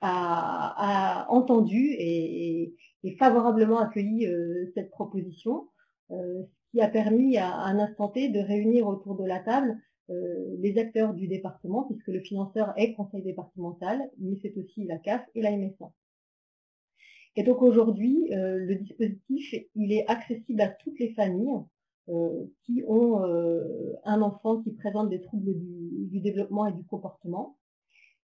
a entendu et favorablement accueilli cette proposition, ce qui a permis à un instant T de réunir autour de la table les acteurs du département, puisque le financeur est le conseil départemental, mais c'est aussi la CAF et la MSA. Et donc aujourd'hui, le dispositif, il est accessible à toutes les familles qui ont un enfant qui présente des troubles du développement et du comportement.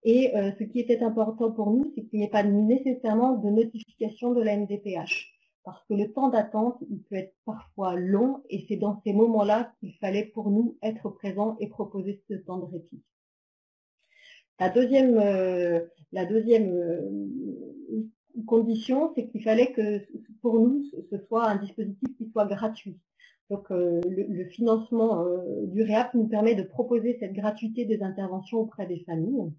Et ce qui était important pour nous, c'est qu'il n'y ait pas nécessairement de notification de la MDPH, parce que le temps d'attente, il peut être parfois long, et c'est dans ces moments-là qu'il fallait pour nous être présents et proposer ce temps de répit. La deuxième condition, c'est qu'il fallait que pour nous, ce soit un dispositif qui soit gratuit. Donc le financement du REAP nous permet de proposer cette gratuité des interventions auprès des familles.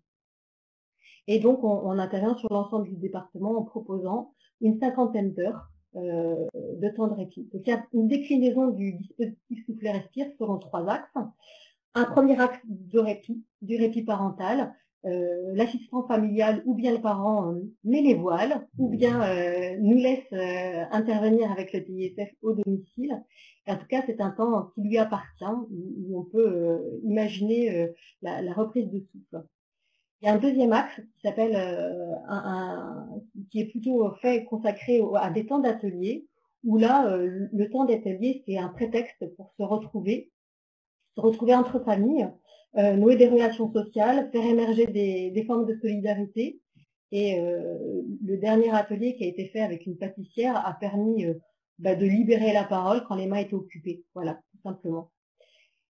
Et donc, on intervient sur l'ensemble du département en proposant une 50aine d'heures de temps de répit. Donc, il y a une déclinaison du dispositif Souffler Respire selon 3 axes. Un premier axe de répit, du répit parental. L'assistant familial ou bien le parent met les voiles ou bien nous laisse intervenir avec le TISF au domicile. Et en tout cas, c'est un temps qui lui appartient, où on peut imaginer la reprise de souffle. Il y a un deuxième axe qui s'appelle qui est plutôt consacré à des temps d'atelier où là, le temps d'atelier, c'est un prétexte pour se retrouver entre familles, nouer des relations sociales, faire émerger des formes de solidarité. Et le dernier atelier qui a été fait avec une pâtissière a permis de libérer la parole quand les mains étaient occupées. Voilà, tout simplement.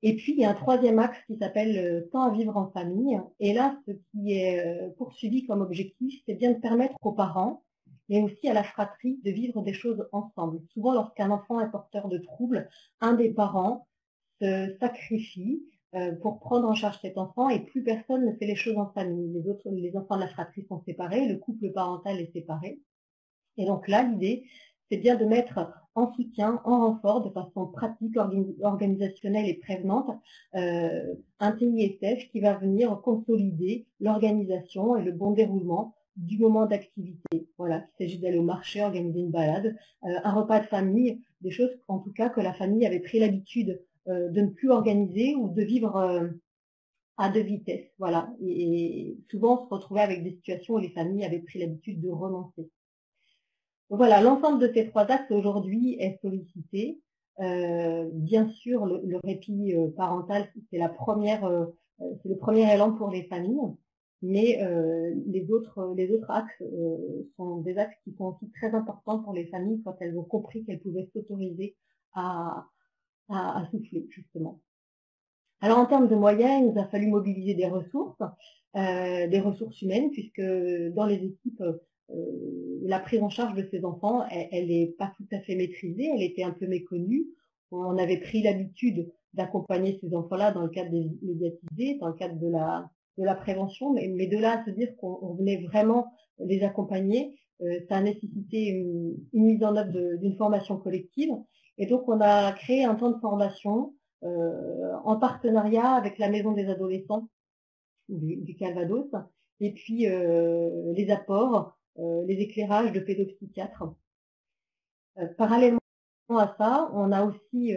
Et puis, il y a un troisième axe qui s'appelle temps à vivre en famille. Et là, ce qui est poursuivi comme objectif, c'est bien de permettre aux parents, mais aussi à la fratrie, de vivre des choses ensemble. Souvent, lorsqu'un enfant est porteur de troubles, un des parents se sacrifie pour prendre en charge cet enfant et plus personne ne fait les choses en famille. Les enfants de la fratrie sont séparés, le couple parental est séparé. Et donc là, l'idée, c'est bien de mettre en soutien, en renfort, de façon pratique, organisationnelle et prévenante, un TISF qui va venir consolider l'organisation et le bon déroulement du moment d'activité. Voilà, il s'agit d'aller au marché, organiser une balade, un repas de famille, des choses en tout cas que la famille avait pris l'habitude de ne plus organiser ou de vivre à deux vitesses. Voilà, et souvent on se retrouvait avec des situations où les familles avaient pris l'habitude de renoncer. Voilà, l'ensemble de ces trois axes aujourd'hui est sollicité. Bien sûr, le répit parental, c'est le premier élan pour les familles, mais les autres axes sont des axes qui sont aussi très importants pour les familles quand elles ont compris qu'elles pouvaient s'autoriser à souffler, justement. Alors, en termes de moyens, il nous a fallu mobiliser des ressources humaines, puisque dans les équipes, la prise en charge de ces enfants, elle n'est pas tout à fait maîtrisée, elle était un peu méconnue. On avait pris l'habitude d'accompagner ces enfants-là dans le cadre des médiatisés, dans le cadre de la prévention, mais de là à se dire qu'on venait vraiment les accompagner, ça a nécessité une mise en œuvre d'une formation collective. Et donc, on a créé un temps de formation en partenariat avec la Maison des adolescents du Calvados, et puis les apports, les éclairages de pédopsychiatres. Parallèlement à ça, on a aussi,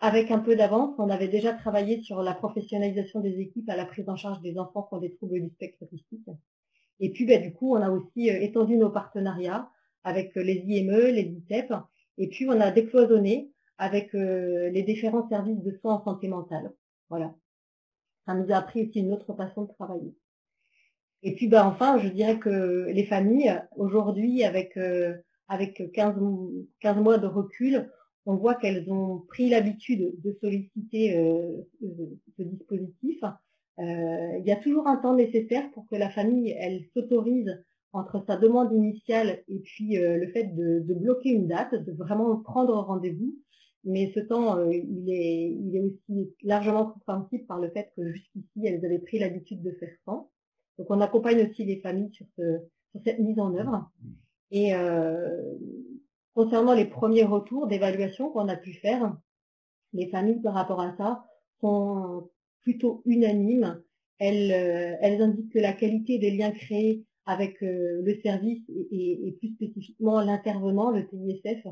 avec un peu d'avance, on avait déjà travaillé sur la professionnalisation des équipes à la prise en charge des enfants qui ont des troubles du spectre autistique. Et puis, du coup, on a aussi étendu nos partenariats avec les IME, les ITEP, et puis on a décloisonné avec les différents services de soins en santé mentale. Voilà. Ça nous a appris aussi une autre façon de travailler. Et puis, enfin, je dirais que les familles, aujourd'hui, avec 15 mois de recul, on voit qu'elles ont pris l'habitude de solliciter ce dispositif. Il y a toujours un temps nécessaire pour que la famille, elle s'autorise entre sa demande initiale et puis le fait de bloquer une date, de vraiment prendre rendez-vous. Mais ce temps, il est aussi largement compréhensible par le fait que jusqu'ici, elles avaient pris l'habitude de faire sans. Donc, on accompagne aussi les familles sur cette mise en œuvre. Et concernant les premiers retours d'évaluation qu'on a pu faire, les familles par rapport à ça sont plutôt unanimes. Elles indiquent que la qualité des liens créés avec le service et plus spécifiquement l'intervenant, le TISF,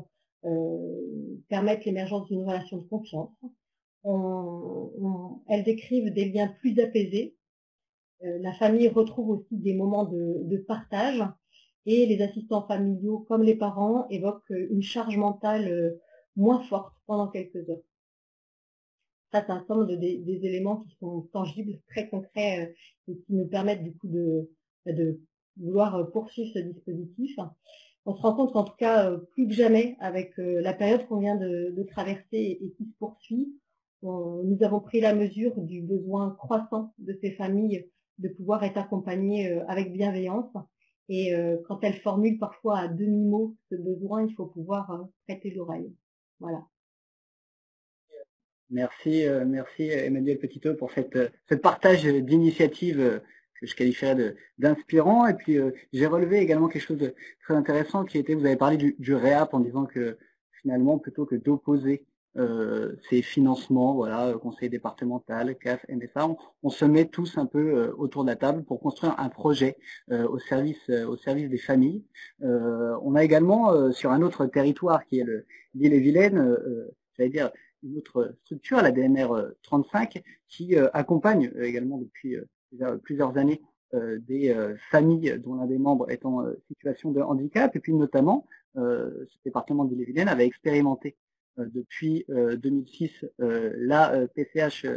permettent l'émergence d'une relation de confiance. Elles décrivent des liens plus apaisés. La famille retrouve aussi des moments de partage et les assistants familiaux comme les parents évoquent une charge mentale moins forte pendant quelques heures. Ça, c'est un ensemble des éléments qui sont tangibles, très concrets et qui nous permettent du coup de vouloir poursuivre ce dispositif. On se rend compte qu'en tout cas, plus que jamais, avec la période qu'on vient de traverser et qui se poursuit, nous avons pris la mesure du besoin croissant de ces familles de pouvoir être accompagnées avec bienveillance. Et quand elles formulent parfois à demi-mot ce besoin, il faut pouvoir prêter l'oreille. Voilà. Merci Emmanuel Petitot pour ce partage d'initiatives que je qualifierais d'inspirant. Et puis j'ai relevé également quelque chose de très intéressant qui était, vous avez parlé du REAP en disant que finalement plutôt que d'opposer ces financements, voilà, conseil départemental, CAF, MSA, on se met tous un peu autour de la table pour construire un projet au service des familles. On a également sur un autre territoire qui est l'île-et-Vilaine, j'allais dire une autre structure, la DMR 35, qui accompagne également depuis plusieurs années des familles dont l'un des membres est en situation de handicap. Et puis notamment, ce département d'Ille-et-Vilaine avait expérimenté depuis 2006 la PCH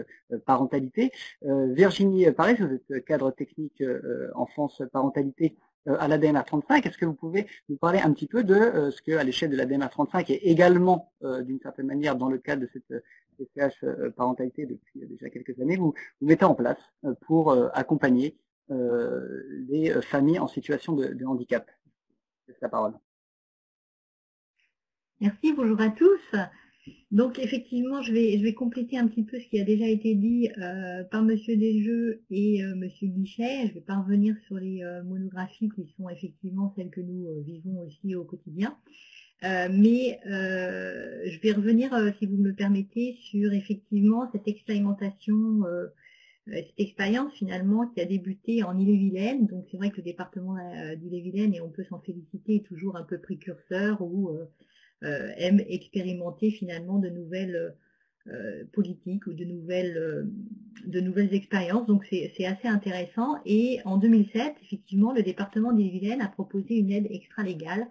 parentalité. Virginie, pareil, vous êtes cadre technique enfance parentalité à l'ADMR 35. Est-ce que vous pouvez nous parler un petit peu de ce que, à l'échelle de l'ADMR 35 et également d'une certaine manière dans le cadre de cette PCH parentalité depuis déjà quelques années, vous mettez en place pour accompagner les familles en situation de handicap? C'est la parole. Merci, bonjour à tous. Donc effectivement, je vais compléter un petit peu ce qui a déjà été dit par Monsieur Desjeux et Monsieur Guichet. Je vais pas revenir sur les monographies qui sont effectivement celles que nous vivons aussi au quotidien. Mais je vais revenir, si vous me le permettez, sur effectivement cette expérimentation, cette expérience finalement qui a débuté en Ille-et-Vilaine. Donc c'est vrai que le département d'Ille-et-Vilaine, et on peut s'en féliciter, est toujours un peu précurseur ou aime expérimenter finalement de nouvelles politiques ou de nouvelles expériences. Donc c'est assez intéressant. Et en 2007, effectivement, le département d'Ille-et-Vilaine a proposé une aide extra-légale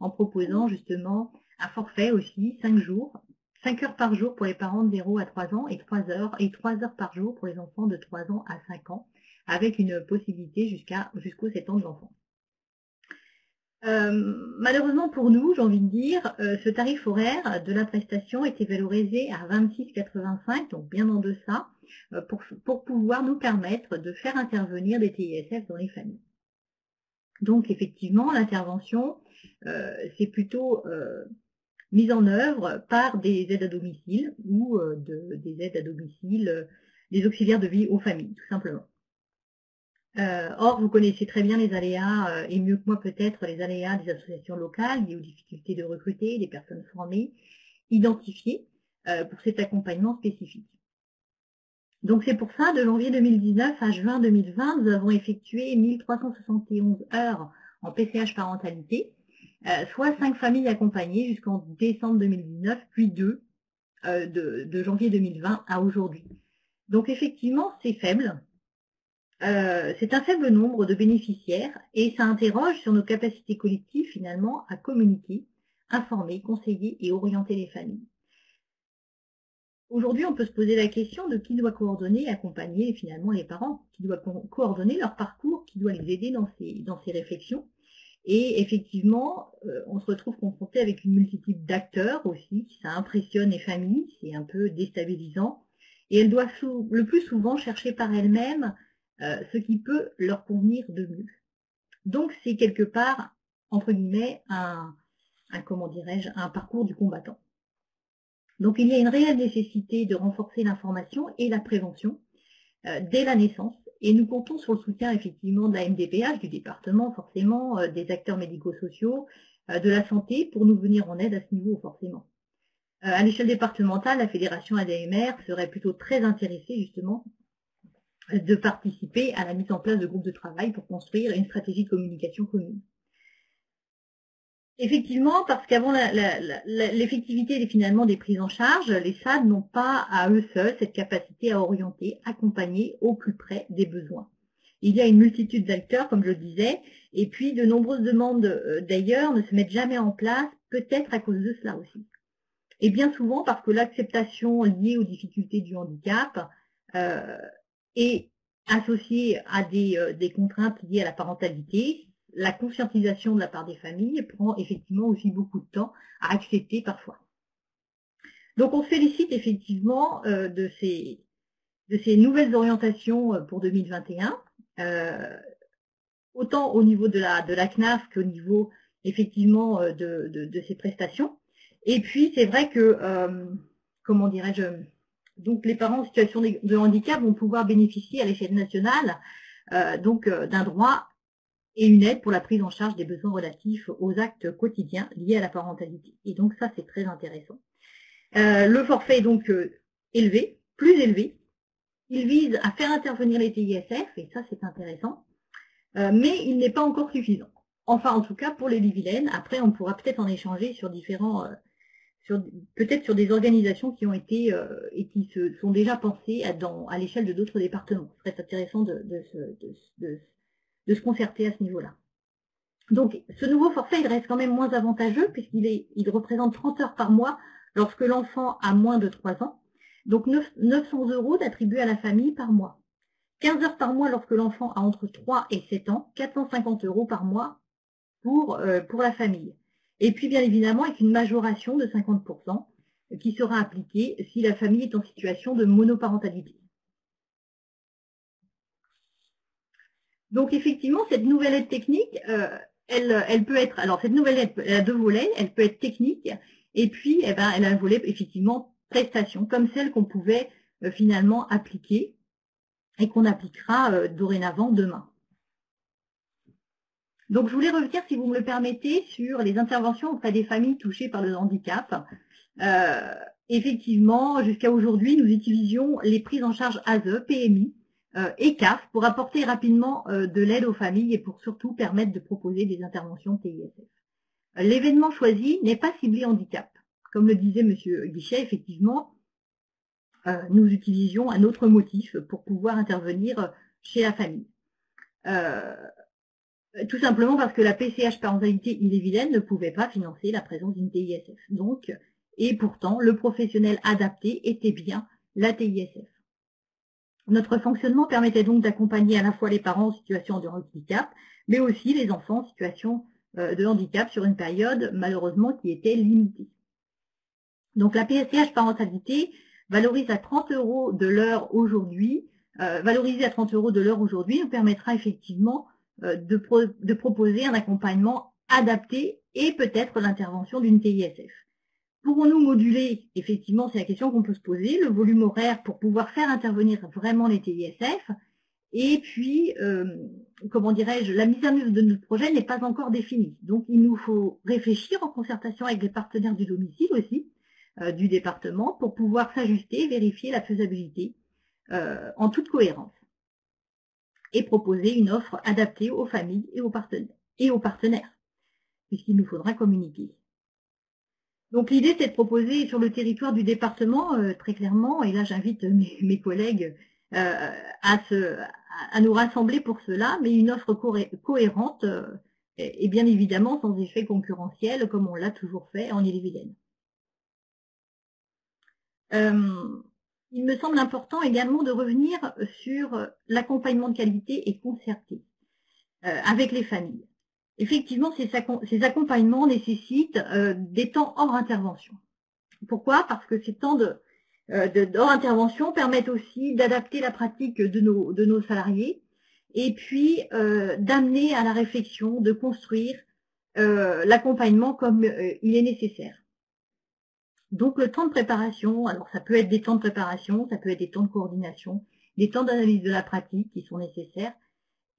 en proposant justement un forfait aussi, 5 heures par jour pour les parents de 0 à 3 ans et 3 heures par jour pour les enfants de 3 ans à 5 ans, avec une possibilité jusqu'aux 7 ans de l'enfant. Malheureusement pour nous, j'ai envie de dire, ce tarif horaire de la prestation était valorisé à 26,85, donc bien en deçà, pour pouvoir nous permettre de faire intervenir des TISF dans les familles. Donc effectivement, l'intervention, c'est plutôt mise en œuvre par des aides à domicile ou des aides à domicile, des auxiliaires de vie aux familles, tout simplement. Or, vous connaissez très bien les aléas, et mieux que moi peut-être, les aléas des associations locales liées aux difficultés de recruter des personnes formées, identifiées pour cet accompagnement spécifique. Donc c'est pour ça, de janvier 2019 à juin 2020, nous avons effectué 1371 heures en PCH parentalité, soit 5 familles accompagnées jusqu'en décembre 2019, puis 2 de janvier 2020 à aujourd'hui. Donc effectivement, c'est faible. C'est un faible nombre de bénéficiaires et ça interroge sur nos capacités collectives finalement à communiquer, informer, conseiller et orienter les familles. Aujourd'hui, on peut se poser la question de qui doit coordonner et accompagner finalement les parents, qui doit coordonner leur parcours, qui doit les aider dans ces réflexions. Et effectivement, on se retrouve confronté avec une multitude d'acteurs aussi, ça impressionne les familles, c'est un peu déstabilisant. Et elles doivent le plus souvent chercher par elles-mêmes ce qui peut leur convenir de mieux. Donc c'est quelque part, entre guillemets, un parcours du combattant. Donc il y a une réelle nécessité de renforcer l'information et la prévention dès la naissance, et nous comptons sur le soutien effectivement de la MDPH, du département forcément, des acteurs médico-sociaux, de la santé, pour nous venir en aide à ce niveau forcément. À l'échelle départementale, la fédération ADMR serait plutôt très intéressée justement de participer à la mise en place de groupes de travail pour construire une stratégie de communication commune. Effectivement, parce qu'avant l'effectivité finalement des prises en charge, les SAD n'ont pas à eux seuls cette capacité à orienter, accompagner au plus près des besoins. Il y a une multitude d'acteurs, comme je le disais, et puis de nombreuses demandes d'ailleurs ne se mettent jamais en place, peut-être à cause de cela aussi. Et bien souvent parce que l'acceptation liée aux difficultés du handicap est associée à des contraintes liées à la parentalité. La conscientisation de la part des familles prend effectivement aussi beaucoup de temps à accepter parfois. Donc on se félicite effectivement de ces nouvelles orientations pour 2021, autant au niveau de la CNAF qu'au niveau effectivement de ces prestations. Et puis c'est vrai que, comment dirais-je, donc les parents en situation de handicap vont pouvoir bénéficier à l'échelle nationale d'un droit et une aide pour la prise en charge des besoins relatifs aux actes quotidiens liés à la parentalité. Et donc ça, c'est très intéressant. Le forfait est donc élevé, plus élevé. Il vise à faire intervenir les TISF, et ça c'est intéressant, mais il n'est pas encore suffisant. Enfin, en tout cas, pour les Ille-et-Vilaine. Après, on pourra peut-être en échanger sur différents, peut-être sur des organisations qui ont été et qui se sont déjà pensées à l'échelle de d'autres départements. Ce serait intéressant se concerter à ce niveau-là. Donc, ce nouveau forfait, il reste quand même moins avantageux puisqu'il représente 30 heures par mois lorsque l'enfant a moins de 3 ans. Donc, 900 € d'attribués à la famille par mois. 15 heures par mois lorsque l'enfant a entre 3 et 7 ans. 450 € par mois pour la famille. Et puis, bien évidemment, avec une majoration de 50% qui sera appliquée si la famille est en situation de monoparentalité. Donc, effectivement, cette nouvelle aide technique, elle peut être, alors cette nouvelle aide, elle a 2 volets, elle peut être technique, et puis elle a un volet effectivement prestation, comme celle qu'on pouvait finalement appliquer et qu'on appliquera dorénavant demain. Donc je voulais revenir, si vous me le permettez, sur les interventions auprès des familles touchées par le handicap. Effectivement, jusqu'à aujourd'hui, nous utilisions les prises en charge ASE, PMI, et CAF pour apporter rapidement de l'aide aux familles et pour surtout permettre de proposer des interventions TISF. L'événement choisi n'est pas ciblé handicap. Comme le disait M. Guichet, effectivement, nous utilisions un autre motif pour pouvoir intervenir chez la famille. Tout simplement parce que la PCH parentalité Ille-et-Vilaine ne pouvait pas financer la présence d'une TISF. Donc, et pourtant, le professionnel adapté était bien la TISF. Notre fonctionnement permettait donc d'accompagner à la fois les parents en situation de handicap, mais aussi les enfants en situation de handicap sur une période malheureusement qui était limitée. Donc la PCH parentalité valorise à 30 € de l'heure aujourd'hui, valoriser à 30 € de l'heure aujourd'hui nous permettra effectivement de proposer un accompagnement adapté et peut-être l'intervention d'une TISF. Pourrons-nous moduler, effectivement, c'est la question qu'on peut se poser, le volume horaire pour pouvoir faire intervenir vraiment les TISF. Et puis, comment dirais-je, la mise en œuvre de notre projet n'est pas encore définie. Donc, il nous faut réfléchir en concertation avec les partenaires du domicile aussi, du département, pour pouvoir s'ajuster et vérifier la faisabilité en toute cohérence. Et proposer une offre adaptée aux familles et aux partenaires puisqu'il nous faudra communiquer. Donc l'idée, c'est de proposer sur le territoire du département, très clairement, et là j'invite mes collègues à nous rassembler pour cela, mais une offre cohérente et bien évidemment sans effet concurrentiel, comme on l'a toujours fait en Ille-et-Vilaine. Il me semble important également de revenir sur l'accompagnement de qualité et concerté avec les familles. Effectivement, ces accompagnements nécessitent des temps hors intervention. Pourquoi? Parce que ces temps hors intervention permettent aussi d'adapter la pratique de nos salariés et puis d'amener à la réflexion, de construire l'accompagnement comme il est nécessaire. Donc le temps de préparation, alors ça peut être des temps de préparation, ça peut être des temps de coordination, des temps d'analyse de la pratique qui sont nécessaires.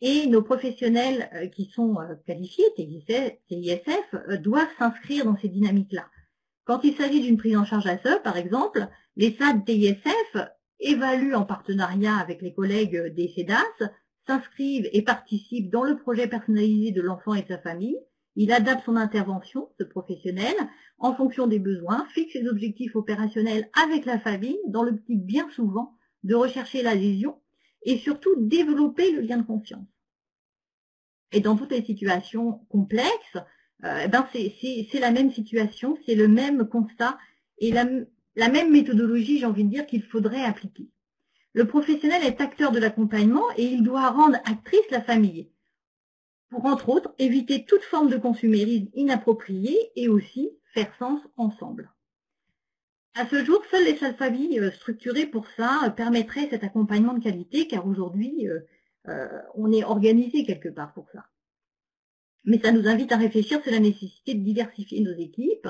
Et nos professionnels qui sont qualifiés, TISF, doivent s'inscrire dans ces dynamiques-là. Quand il s'agit d'une prise en charge ASE, par exemple, les SAD TISF évaluent en partenariat avec les collègues des CEDAS, s'inscrivent et participent dans le projet personnalisé de l'enfant et de sa famille. Il adapte son intervention, ce professionnel, en fonction des besoins, fixe ses objectifs opérationnels avec la famille, dans l'optique bien souvent de rechercher l'adhésion et surtout développer le lien de confiance. Et dans toutes les situations complexes, c'est la même situation, c'est le même constat et la même méthodologie, j'ai envie de dire, qu'il faudrait appliquer. Le professionnel est acteur de l'accompagnement et il doit rendre actrice la famille, pour entre autres éviter toute forme de consumérisme inapproprié et aussi faire sens ensemble. À ce jour, seules les salles familles structurées pour ça permettraient cet accompagnement de qualité, car aujourd'hui, on est organisé quelque part pour ça. Mais ça nous invite à réfléchir sur la nécessité de diversifier nos équipes,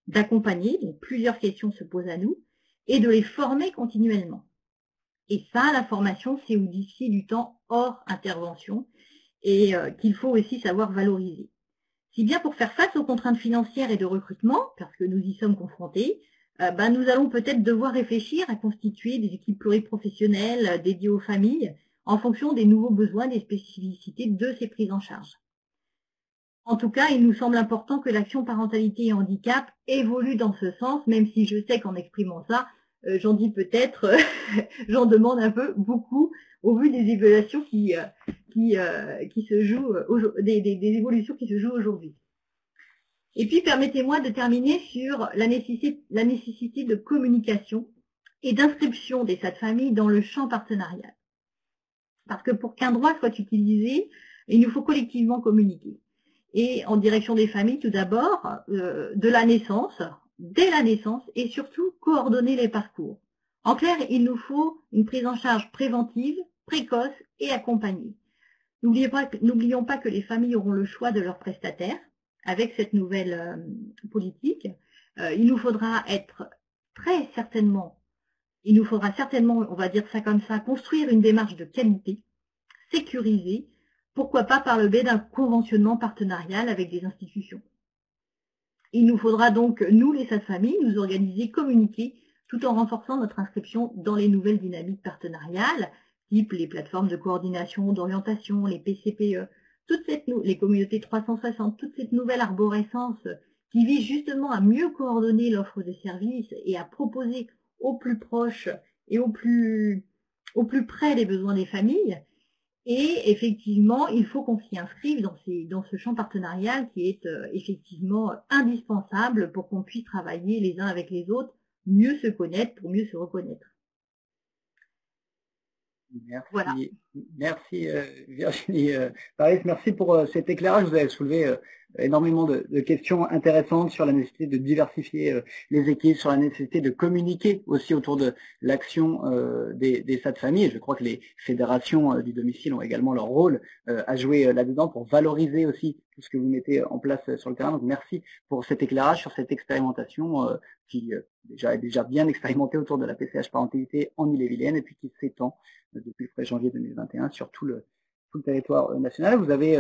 d'accompagner, donc plusieurs questions se posent à nous, et de les former continuellement. Et ça, la formation, c'est aussi du temps hors intervention, et qu'il faut aussi savoir valoriser. Si bien pour faire face aux contraintes financières et de recrutement, parce que nous y sommes confrontés, nous allons peut-être devoir réfléchir à constituer des équipes pluriprofessionnelles dédiées aux familles en fonction des nouveaux besoins, des spécificités de ces prises en charge. En tout cas, il nous semble important que l'action parentalité et handicap évolue dans ce sens, même si je sais qu'en exprimant ça, j'en dis peut-être, j'en demande un peu beaucoup au vu des évaluations qui qui se jouent, des évolutions qui se jouent aujourd'hui. Et puis, permettez-moi de terminer sur la nécessité de communication et d'inscription des SAD-familles dans le champ partenarial. Parce que pour qu'un droit soit utilisé, il nous faut collectivement communiquer. Et en direction des familles, tout d'abord, de la naissance, dès la naissance, et surtout coordonner les parcours. En clair, il nous faut une prise en charge préventive, précoce et accompagnée. N'oublions pas que les familles auront le choix de leurs prestataires avec cette nouvelle politique. Il nous faudra certainement, on va dire ça comme ça, construire une démarche de qualité, sécurisée, pourquoi pas par le biais d'un conventionnement partenarial avec des institutions. Il nous faudra donc, nous les SAD-familles, nous organiser, communiquer, tout en renforçant notre inscription dans les nouvelles dynamiques partenariales, type les plateformes de coordination, d'orientation, les PCPE, les communautés 360, toute cette nouvelle arborescence qui vise justement à mieux coordonner l'offre de services et à proposer au plus proche et au plus près des besoins des familles. Et effectivement, il faut qu'on s'y inscrive dans ce champ partenarial qui est effectivement indispensable pour qu'on puisse travailler les uns avec les autres, mieux se connaître pour mieux se reconnaître. Merci, voilà. Merci Virginie Paris, merci pour cet éclairage. Vous avez soulevé énormément de questions intéressantes sur la nécessité de diversifier les équipes, sur la nécessité de communiquer aussi autour de l'action des SAD-familles. Je crois que les fédérations du domicile ont également leur rôle à jouer là-dedans pour valoriser aussi tout ce que vous mettez en place sur le terrain. Donc merci pour cet éclairage sur cette expérimentation qui est déjà bien expérimentée autour de la PCH parentalité en Ille-et-Vilaine et puis qui s'étend depuis le 1er janvier 2021 sur tout le territoire national. Vous avez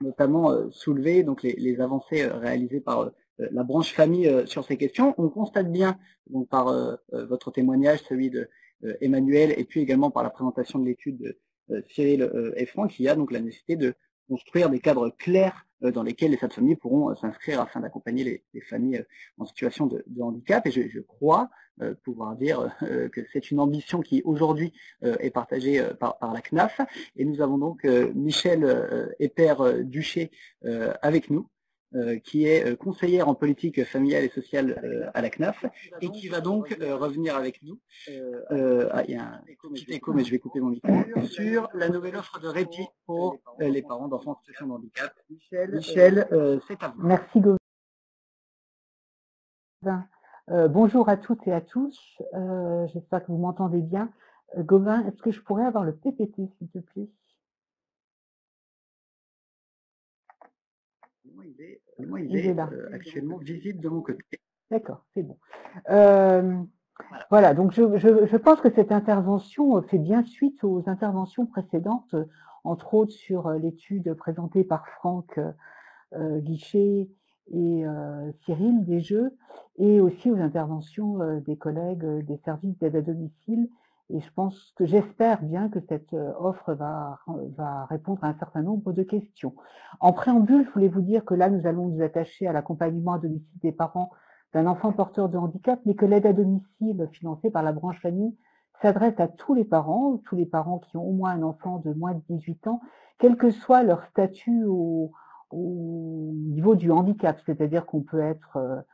notamment soulevé donc les avancées réalisées par la branche famille sur ces questions. On constate bien donc par votre témoignage, celui de Emmanuel, et puis également par la présentation de l'étude de Cyril et Franck, qu'il y a donc la nécessité de construire des cadres clairs dans lesquels les SAD-familles pourront s'inscrire afin d'accompagner les familles en situation de handicap. Et je crois pouvoir dire que c'est une ambition qui aujourd'hui est partagée par la CNAF. Et nous avons donc Michèle Epère-Duché avec nous, qui est conseillère en politique familiale et sociale à la CNAF et qui va donc revenir avec nous. Il y a un petit écho, mais je vais couper mon micro, sur la nouvelle offre de répit pour les parents d'enfants en situation de handicap. Michèle, c'est à vous. Merci Gauvin. Bonjour à toutes et à tous. J'espère que vous m'entendez bien. Gauvin, est-ce que je pourrais avoir le PPT, s'il te plaît? Il est actuellement visible de mon côté. D'accord, c'est bon. Voilà, donc je pense que cette intervention fait bien suite aux interventions précédentes, entre autres sur l'étude présentée par Franck Guichet et Cyril Desjeux, et aussi aux interventions des collègues des services d'aide à domicile. Et j'espère bien que cette offre va répondre à un certain nombre de questions. En préambule, je voulais vous dire que là, nous allons nous attacher à l'accompagnement à domicile des parents d'un enfant porteur de handicap, mais que l'aide à domicile financée par la branche famille s'adresse à tous les parents qui ont au moins un enfant de moins de 18 ans, quel que soit leur statut au niveau du handicap. C'est-à-dire qu'on peut être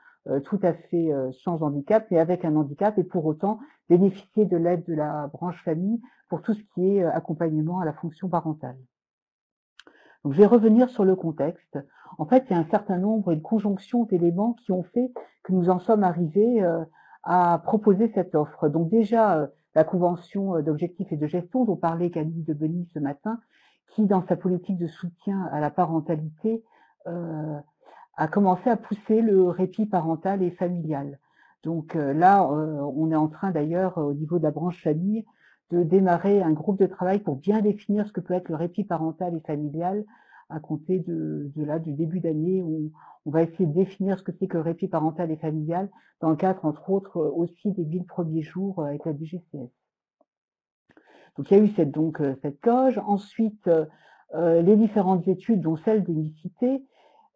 tout à fait sans handicap, mais avec un handicap, et pour autant bénéficier de l'aide de la branche famille pour tout ce qui est accompagnement à la fonction parentale. Donc, je vais revenir sur le contexte. En fait, il y a un certain nombre, une conjonction d'éléments qui ont fait que nous en sommes arrivés à proposer cette offre. Donc déjà, la convention d'objectifs et de gestion dont parlait Camille Debeny ce matin, qui, dans sa politique de soutien à la parentalité, a commencé à pousser le répit parental et familial. Donc là, on est en train d'ailleurs, au niveau de la branche famille, de démarrer un groupe de travail pour bien définir ce que peut être le répit parental et familial à compter du début d'année, où on va essayer de définir ce que c'est que le répit parental et familial dans le cadre, entre autres, aussi des 1000 premiers jours avec la DGCS. Donc il y a eu cette coge. Ensuite, les différentes études, dont celle d'unicité,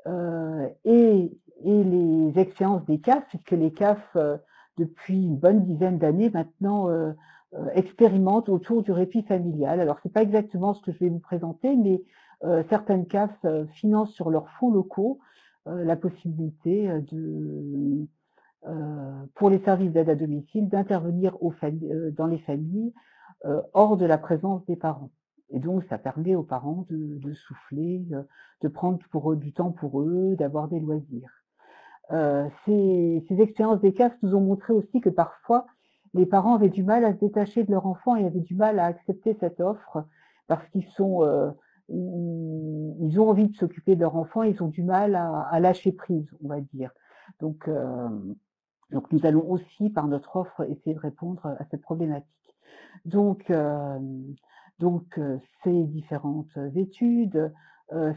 et les expériences des CAF, puisque les CAF, depuis une bonne dizaine d'années maintenant, expérimentent autour du répit familial. Alors, c'est pas exactement ce que je vais vous présenter, mais certaines CAF financent sur leurs fonds locaux la possibilité pour les services d'aide à domicile d'intervenir dans les familles hors de la présence des parents. Et donc, ça permet aux parents de souffler, de prendre du temps pour eux, d'avoir des loisirs. Ces expériences des CAF nous ont montré aussi que parfois, les parents avaient du mal à se détacher de leur enfant et avaient du mal à accepter cette offre parce qu'ils ils ont envie de s'occuper de leur enfant, ils ont du mal à lâcher prise, on va dire. Donc nous allons aussi, par notre offre, essayer de répondre à cette problématique. Donc ces différentes études,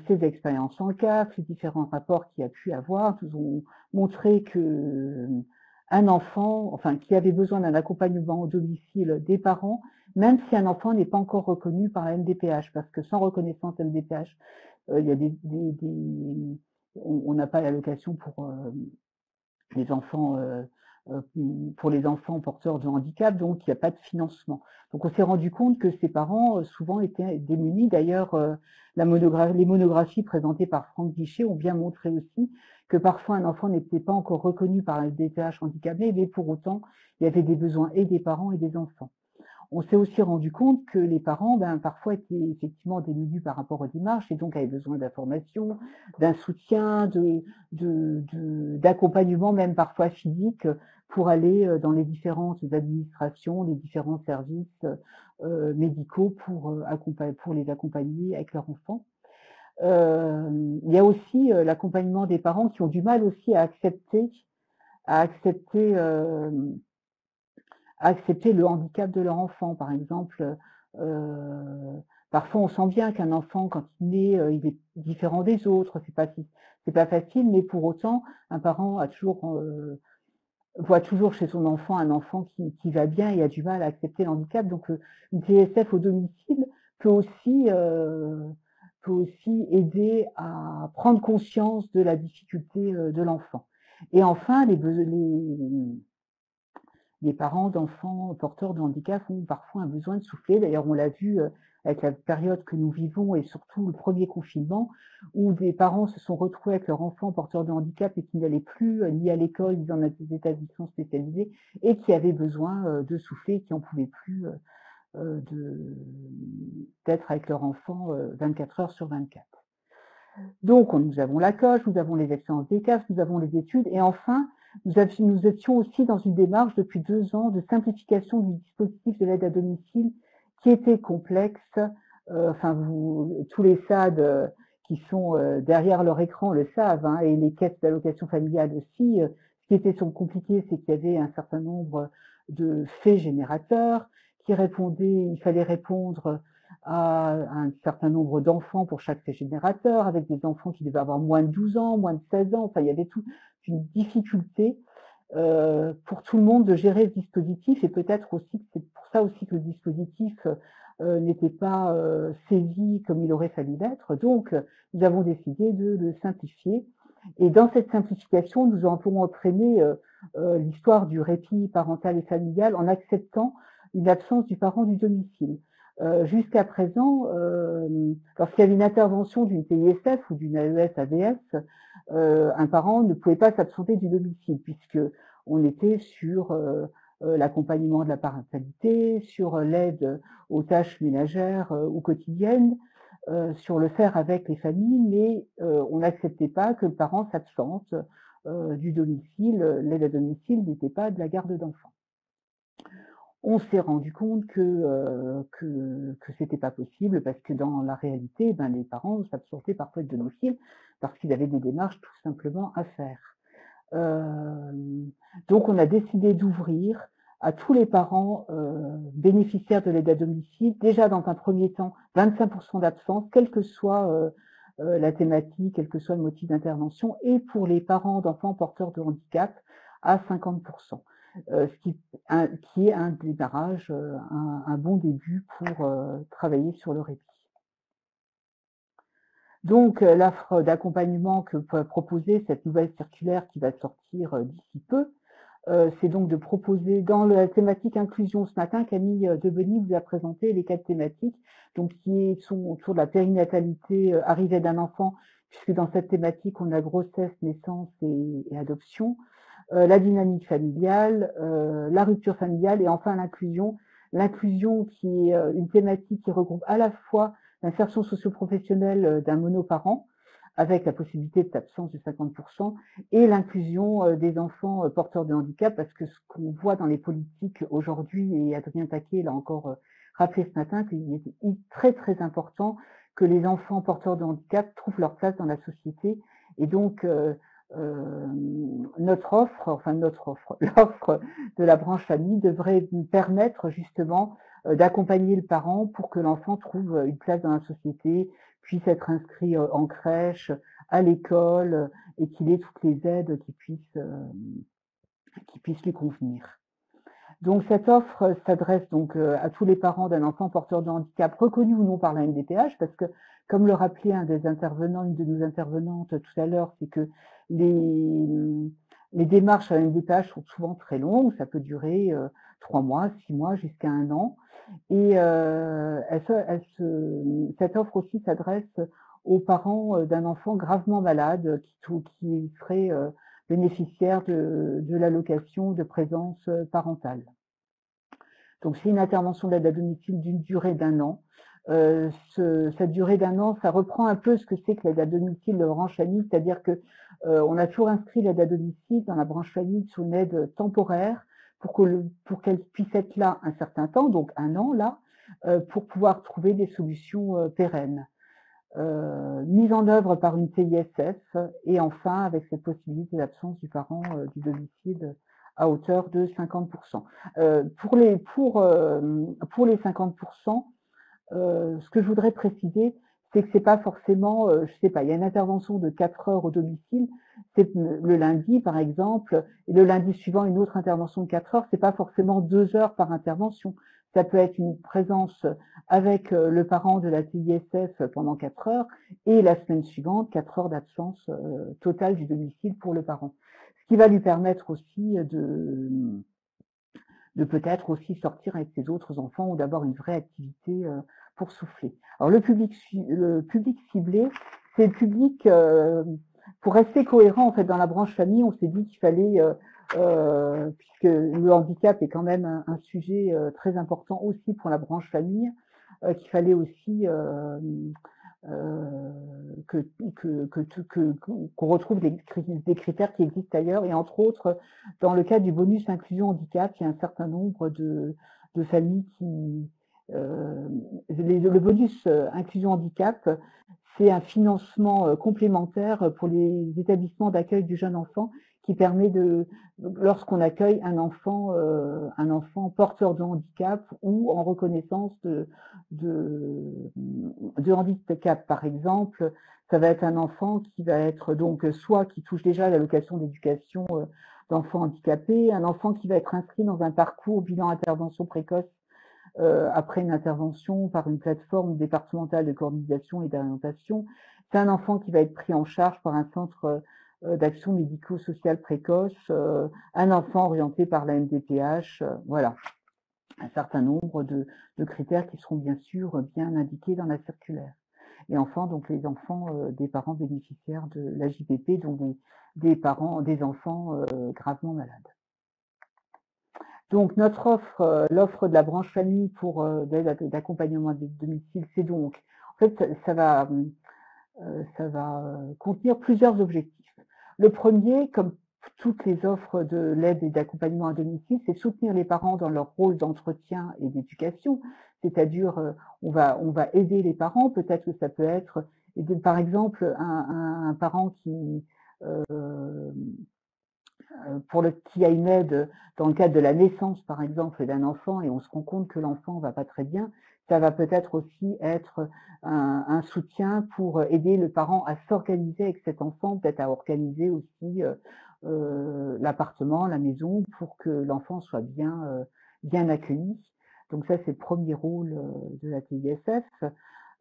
ces expériences en CAF, les différents rapports qu'il y a pu avoir, nous ont montré que un enfant, enfin, qui avait besoin d'un accompagnement au domicile des parents, même si un enfant n'est pas encore reconnu par la MDPH, parce que sans reconnaissance MDPH, il y a on n'a pas l'allocation pour les enfants porteurs de handicap, donc il n'y a pas de financement. Donc on s'est rendu compte que ces parents souvent étaient démunis. D'ailleurs, les monographies présentées par Franck Guichet ont bien montré aussi que parfois un enfant n'était pas encore reconnu par la DPH handicapé, mais pour autant, il y avait des besoins et des parents et des enfants. On s'est aussi rendu compte que les parents, parfois, étaient effectivement démunis par rapport aux démarches et donc avaient besoin d'informations, d'un soutien, d'accompagnement, même parfois physique, pour aller dans les différentes administrations, les différents services médicaux pour les accompagner avec leurs enfants. Il y a aussi l'accompagnement des parents qui ont du mal aussi à accepter le handicap de leur enfant. Par exemple, parfois on sent bien qu'un enfant, quand il naît, il est différent des autres, c'est pas facile, mais pour autant, un parent voit toujours chez son enfant un enfant qui va bien et a du mal à accepter le handicap. Donc une TSF au domicile peut aussi aider à prendre conscience de la difficulté de l'enfant. Et enfin, les parents d'enfants porteurs de handicap ont parfois un besoin de souffler. D'ailleurs, on l'a vu avec la période que nous vivons et surtout le premier confinement, où des parents se sont retrouvés avec leur enfant porteur de handicap et qui n'allaient plus ni à l'école ni dans des établissements spécialisés et qui avaient besoin de souffler, qui n'en pouvaient plus d'être avec leur enfant 24 heures sur 24. Donc, nous avons la coche, nous avons les expériences des CAF, nous avons les études, et enfin, nous étions aussi dans une démarche depuis 2 ans de simplification du dispositif de l'aide à domicile qui était complexe. Tous les SAD qui sont derrière leur écran le savent, hein, et les caisses d'allocation familiale aussi. Ce qui était compliqué, c'est qu'il y avait un certain nombre de faits générateurs il fallait répondre à un certain nombre d'enfants pour chaque fait générateur, avec des enfants qui devaient avoir moins de 12 ans, moins de 16 ans. Enfin, il y avait toute une difficulté pour tout le monde de gérer ce dispositif, et peut-être aussi que c'est pour ça aussi que le dispositif n'était pas saisi comme il aurait fallu l'être. Donc, nous avons décidé de le simplifier. Et dans cette simplification, nous avons entraîné l'histoire du répit parental et familial en acceptant une absence du parent du domicile. Jusqu'à présent, lorsqu'il y avait une intervention d'une TISF ou d'une AES-AVS, un parent ne pouvait pas s'absenter du domicile puisque on était sur l'accompagnement de la parentalité, sur l'aide aux tâches ménagères ou quotidiennes, sur le faire avec les familles, mais on n'acceptait pas que le parent s'absente du domicile. L'aide à domicile n'était pas de la garde d'enfants. On s'est rendu compte que c'était pas possible parce que dans la réalité, les parents s'absentaient parfois de domicile parce qu'ils avaient des démarches tout simplement à faire. Donc on a décidé d'ouvrir à tous les parents bénéficiaires de l'aide à domicile, déjà dans un premier temps 25% d'absence, quelle que soit la thématique, quel que soit le motif d'intervention, et pour les parents d'enfants porteurs de handicap à 50%. Qui est un démarrage, un bon début pour travailler sur le répit. Donc l'offre d'accompagnement que peut proposer cette nouvelle circulaire qui va sortir d'ici peu c'est donc de proposer dans la thématique inclusion ce matin, Camille Debeny vous a présenté les 4 thématiques, donc qui sont autour de la périnatalité, arrivée d'un enfant, puisque dans cette thématique on a grossesse, naissance et adoption, la dynamique familiale, la rupture familiale et enfin l'inclusion. L'inclusion qui est une thématique qui regroupe à la fois l'insertion socio-professionnelle d'un monoparent, avec la possibilité d'absence de 50%, et l'inclusion des enfants porteurs de handicap, parce que ce qu'on voit dans les politiques aujourd'hui, et Adrien Taquet l'a encore rappelé ce matin, qu'il est très très important que les enfants porteurs de handicap trouvent leur place dans la société, et donc l'offre de la branche famille devrait permettre justement d'accompagner le parent pour que l'enfant trouve une place dans la société, puisse être inscrit en crèche, à l'école, et qu'il ait toutes les aides qui puissent lui convenir. Donc cette offre s'adresse donc à tous les parents d'un enfant porteur de handicap reconnu ou non par la MDPH, parce que comme le rappelait un des intervenants, une de nos intervenantes tout à l'heure, c'est que les démarches à la MDPH sont souvent très longues, ça peut durer 3 mois, 6 mois, jusqu'à 1 an. Et cette offre aussi s'adresse aux parents d'un enfant gravement malade qui serait bénéficiaire de l'allocation de présence parentale. Donc c'est une intervention d'aide à domicile d'une durée d'1 an. Cette durée d'1 an, ça reprend un peu ce que c'est que l'aide à domicile de branche famille, c'est-à-dire que on a toujours inscrit l'aide à domicile dans la branche famille sous une aide temporaire pour qu'elle puisse être là un certain temps, donc 1 an là, pour pouvoir trouver des solutions pérennes. Mise en œuvre par une TISF et enfin avec cette possibilité d'absence du parent du domicile à hauteur de 50%. Pour les 50%, ce que je voudrais préciser, c'est que c'est pas forcément, je sais pas, il y a une intervention de 4 heures au domicile, c'est le lundi par exemple, et le lundi suivant une autre intervention de 4 heures, c'est pas forcément 2 heures par intervention. Ça peut être une présence avec le parent de la TISF pendant 4 heures et la semaine suivante, 4 heures d'absence totale du domicile pour le parent. Ce qui va lui permettre aussi de peut-être aussi sortir avec ses autres enfants ou d'avoir une vraie activité pour souffler. Alors le public ciblé, c'est le public, pour rester cohérent en fait dans la branche famille, on s'est dit qu'il fallait, puisque le handicap est quand même un sujet très important aussi pour la branche famille, qu'il fallait aussi qu'on retrouve des critères qui existent ailleurs, et entre autres, dans le cadre du bonus inclusion handicap, il y a un certain nombre de familles qui... le bonus inclusion handicap, c'est un financement complémentaire pour les établissements d'accueil du jeune enfant qui permet lorsqu'on accueille un enfant porteur de handicap ou en reconnaissance de handicap, par exemple, ça va être un enfant qui va être donc soit qui touche déjà l'allocation d'éducation d'enfants handicapés, un enfant qui va être inscrit dans un parcours bilan intervention précoce après une intervention par une plateforme départementale de coordination et d'orientation. C'est un enfant qui va être pris en charge par un centre d'action médico-sociale précoce, un enfant orienté par la MDPH, voilà. Un certain nombre de critères qui seront bien sûr bien indiqués dans la circulaire. Et enfin, donc les enfants des parents bénéficiaires de l'AJPP, donc des enfants gravement malades. Donc notre offre, l'offre de la branche famille pour d'accompagnement à domicile, c'est donc, en fait, ça va contenir plusieurs objectifs. Le premier, comme toutes les offres de l'aide et d'accompagnement à domicile, c'est soutenir les parents dans leur rôle d'entretien et d'éducation, c'est-à-dire on va aider les parents, peut-être que ça peut être, par exemple, un parent qui a une aide dans le cadre de la naissance, par exemple, d'un enfant, et on se rend compte que l'enfant va pas très bien, ça va peut-être aussi être un soutien pour aider le parent à s'organiser avec cet enfant, peut-être à organiser aussi l'appartement, la maison, pour que l'enfant soit bien accueilli. Donc ça, c'est le premier rôle de la TISF.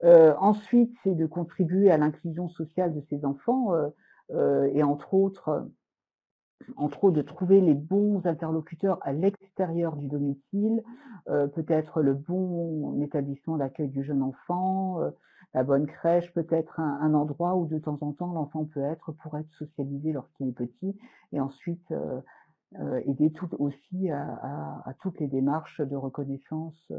Ensuite, c'est de contribuer à l'inclusion sociale de ces enfants, et entre autres, entre autres de trouver les bons interlocuteurs à l'extérieur du domicile, peut-être le bon établissement d'accueil du jeune enfant, la bonne crèche, peut-être un endroit où de temps en temps l'enfant peut être pour être socialisé lorsqu'il est petit, et ensuite aider aussi à toutes les démarches de reconnaissance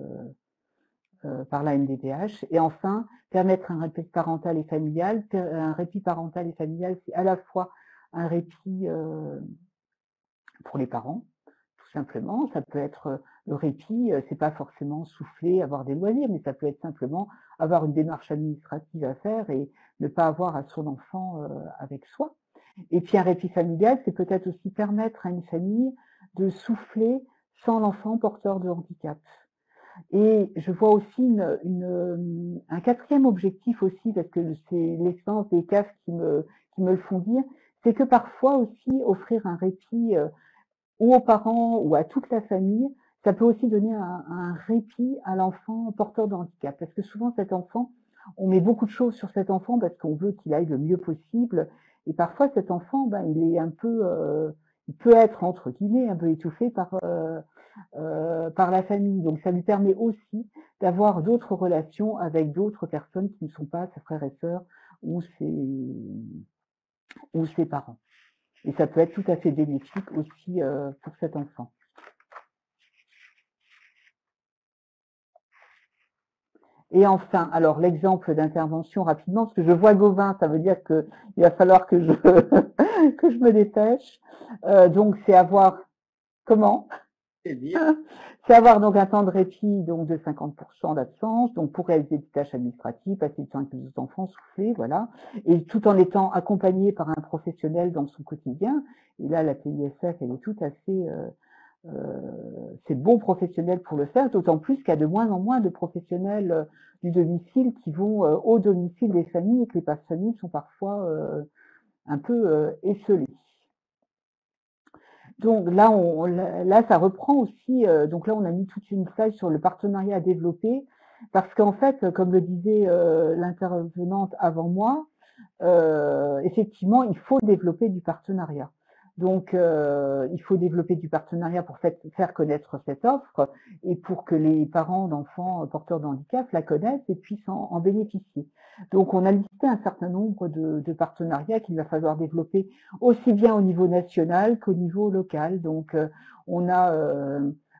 par la MDPH. Et enfin, permettre un répit parental et familial. Un répit parental et familial, c'est à la fois un répit pour les parents, tout simplement. Ça peut être le répit, c'est pas forcément souffler, avoir des loisirs, mais ça peut être simplement avoir une démarche administrative à faire et ne pas avoir à son enfant avec soi. Et puis un répit familial, c'est peut-être aussi permettre à une famille de souffler sans l'enfant porteur de handicap. Et je vois aussi un quatrième objectif aussi, parce que c'est l'expérience des CAF qui me le font dire, c'est que parfois aussi offrir un répit ou aux parents ou à toute la famille, ça peut aussi donner un répit à l'enfant porteur de handicap. Parce que souvent cet enfant, on met beaucoup de choses sur cet enfant parce qu'on veut qu'il aille le mieux possible. Et parfois cet enfant, il est un peu, il peut être entre guillemets un peu étouffé par la famille. Donc ça lui permet aussi d'avoir d'autres relations avec d'autres personnes qui ne sont pas ses frères et sœurs ou ses parents. Et ça peut être tout à fait bénéfique aussi pour cet enfant. Et enfin, alors l'exemple d'intervention rapidement, parce que je vois Gauvin, ça veut dire qu'il va falloir que je que je me dépêche. Donc c'est avoir comment? C'est avoir donc un temps de répit donc de 50% d'absence, donc pour réaliser des tâches administratives, passer du temps avec les autres enfants, souffler, voilà, et tout en étant accompagné par un professionnel dans son quotidien. Et là, la TISF, elle est tout à fait, c'est bon professionnel pour le faire, d'autant plus qu'il y a de moins en moins de professionnels du domicile qui vont au domicile des familles et que les familles sont parfois un peu esselées. Donc là, ça reprend aussi. Donc là, on a mis toute une slide sur le partenariat à développer, parce qu'en fait, comme le disait l'intervenante avant moi, effectivement, il faut développer du partenariat. Donc, il faut développer du partenariat pour faire connaître cette offre et pour que les parents d'enfants porteurs de handicap la connaissent et puissent en bénéficier. Donc, on a listé un certain nombre de partenariats qu'il va falloir développer aussi bien au niveau national qu'au niveau local. Donc, on a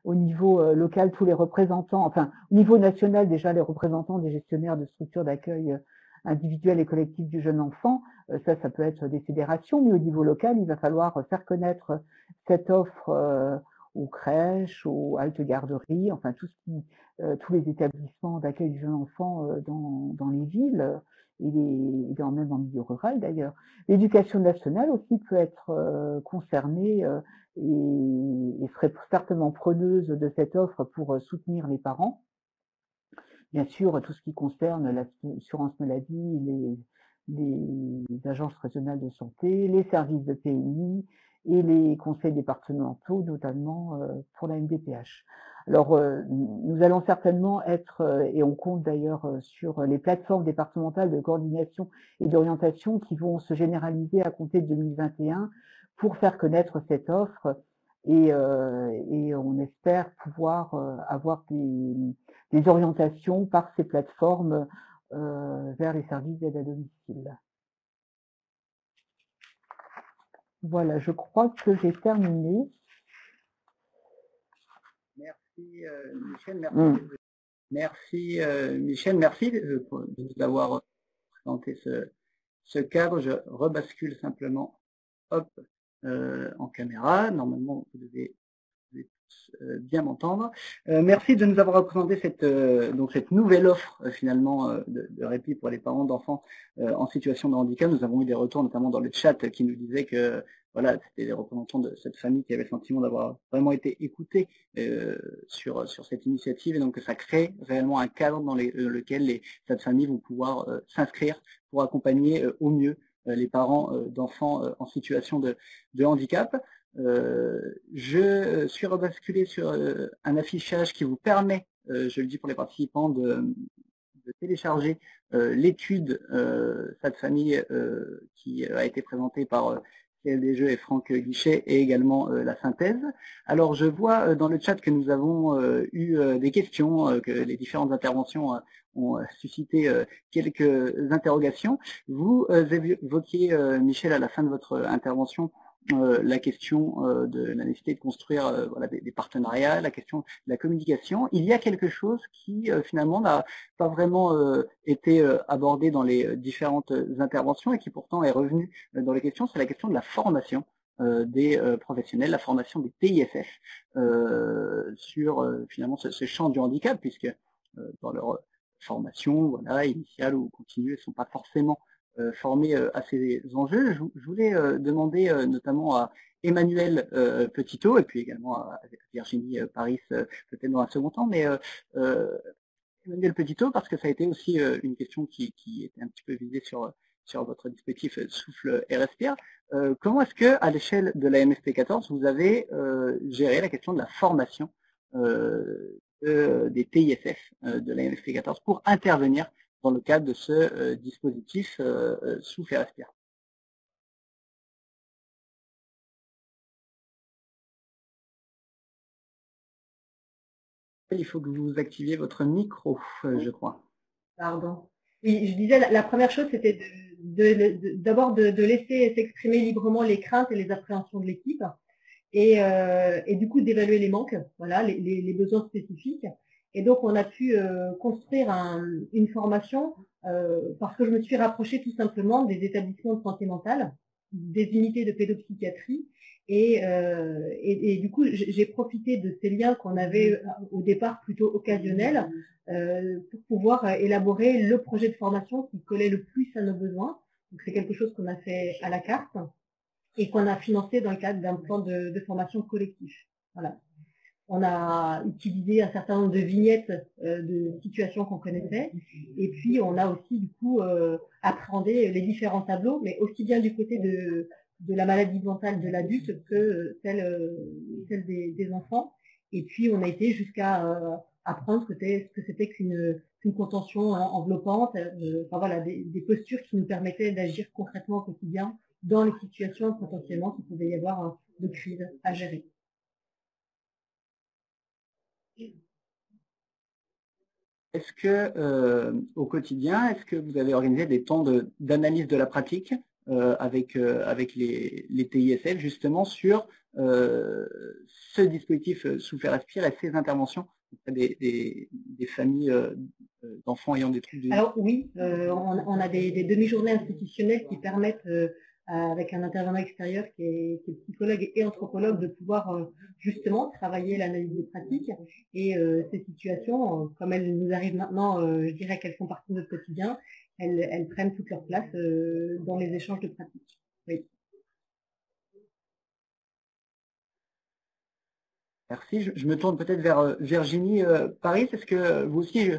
au niveau local tous les représentants, enfin, au niveau national déjà les représentants des gestionnaires de structures d'accueil individuelles et collectives du jeune enfant. Ça peut être des fédérations, mais au niveau local, il va falloir faire connaître cette offre aux crèches, aux haltes garderies, enfin tous les établissements d'accueil du jeune enfant dans les villes et même en milieu rural d'ailleurs. L'éducation nationale aussi peut être concernée et serait certainement preneuse de cette offre pour soutenir les parents. Bien sûr, tout ce qui concerne l'assurance maladie, les agences régionales de santé, les services de PMI et les conseils départementaux, notamment pour la MDPH. Alors, nous allons certainement être, et on compte d'ailleurs sur les plateformes départementales de coordination et d'orientation qui vont se généraliser à compter de 2021 pour faire connaître cette offre et on espère pouvoir avoir des orientations par ces plateformes vers les services d'aide à domicile. Voilà, je crois que j'ai terminé. Merci Michel, merci Michel, merci de nous avoir présenté ce cadre. Je rebascule simplement en caméra. Normalement, vous devez bien m'entendre. Merci de nous avoir présenté cette nouvelle offre finalement de répit pour les parents d'enfants en situation de handicap. Nous avons eu des retours notamment dans le chat qui nous disaient que voilà, c'était les représentants de cette famille qui avaient le sentiment d'avoir vraiment été écoutés sur cette initiative et donc que ça crée réellement un cadre dans lequel cette famille vont pouvoir s'inscrire pour accompagner au mieux les parents d'enfants en situation de handicap. Je suis rebasculé sur un affichage qui vous permet, je le dis pour les participants, de télécharger l'étude Sad Famille qui a été présentée par des Jeux et Franck Guichet et également la synthèse. Alors je vois dans le chat que nous avons eu des questions, que les différentes interventions ont suscité quelques interrogations. Vous évoquiez, Michel, à la fin de votre intervention, la question de la nécessité de construire voilà, des partenariats, la question de la communication. Il y a quelque chose qui finalement n'a pas vraiment été abordé dans les différentes interventions et qui pourtant est revenu dans les questions, c'est la question de la formation des professionnels, la formation des TISF sur finalement ce champ du handicap, puisque dans leur formation voilà, initiale ou continue, elles ne sont pas forcément formés à ces enjeux. Je voulais demander notamment à Emmanuel Petitot et puis également à Virginie Paris peut-être dans un second temps, mais Emmanuel Petitot parce que ça a été aussi une question qui était un petit peu visée sur votre dispositif Souffle et Respire. Comment est-ce que à l'échelle de la MFP 14 vous avez géré la question de la formation des TISF de la MFP 14 pour intervenir dans le cadre de ce dispositif Souffle et Respire? Il faut que vous activiez votre micro, je crois. Pardon. Oui, je disais, la première chose, c'était d'abord de laisser s'exprimer librement les craintes et les appréhensions de l'équipe et du coup d'évaluer les manques, voilà, les besoins spécifiques. Et donc, on a pu construire une formation parce que je me suis rapprochée tout simplement des établissements de santé mentale, des unités de pédopsychiatrie. Et du coup, j'ai profité de ces liens qu'on avait au départ plutôt occasionnels pour pouvoir élaborer le projet de formation qui collait le plus à nos besoins. Donc, c'est quelque chose qu'on a fait à la carte et qu'on a financé dans le cadre d'un plan de formation collectif. Voilà. On a utilisé un certain nombre de vignettes de situations qu'on connaissait et puis on a aussi du coup appréhendé les différents tableaux, mais aussi bien du côté de la maladie mentale de l'adulte que celle des enfants. Et puis on a été jusqu'à apprendre ce que c'était qu'une contention enveloppante, enfin voilà, des postures qui nous permettaient d'agir concrètement au quotidien dans les situations potentiellement qu'il pouvait y avoir de crise à gérer. Est-ce que au quotidien, est-ce que vous avez organisé des temps d'analyse de la pratique avec les TISF justement sur ce dispositif Souffle et Respire et ces interventions auprès des familles d'enfants ayant des troubles? Alors oui, on a des demi-journées institutionnelles qui permettent avec un intervenant extérieur qui est psychologue et anthropologue de pouvoir justement travailler l'analyse des pratiques et ces situations, comme elles nous arrivent maintenant, je dirais qu'elles font partie de notre quotidien, elles prennent toute leur place dans les échanges de pratiques. Oui. Merci. Je me tourne peut-être vers Virginie Paris. Est-ce que vous aussi,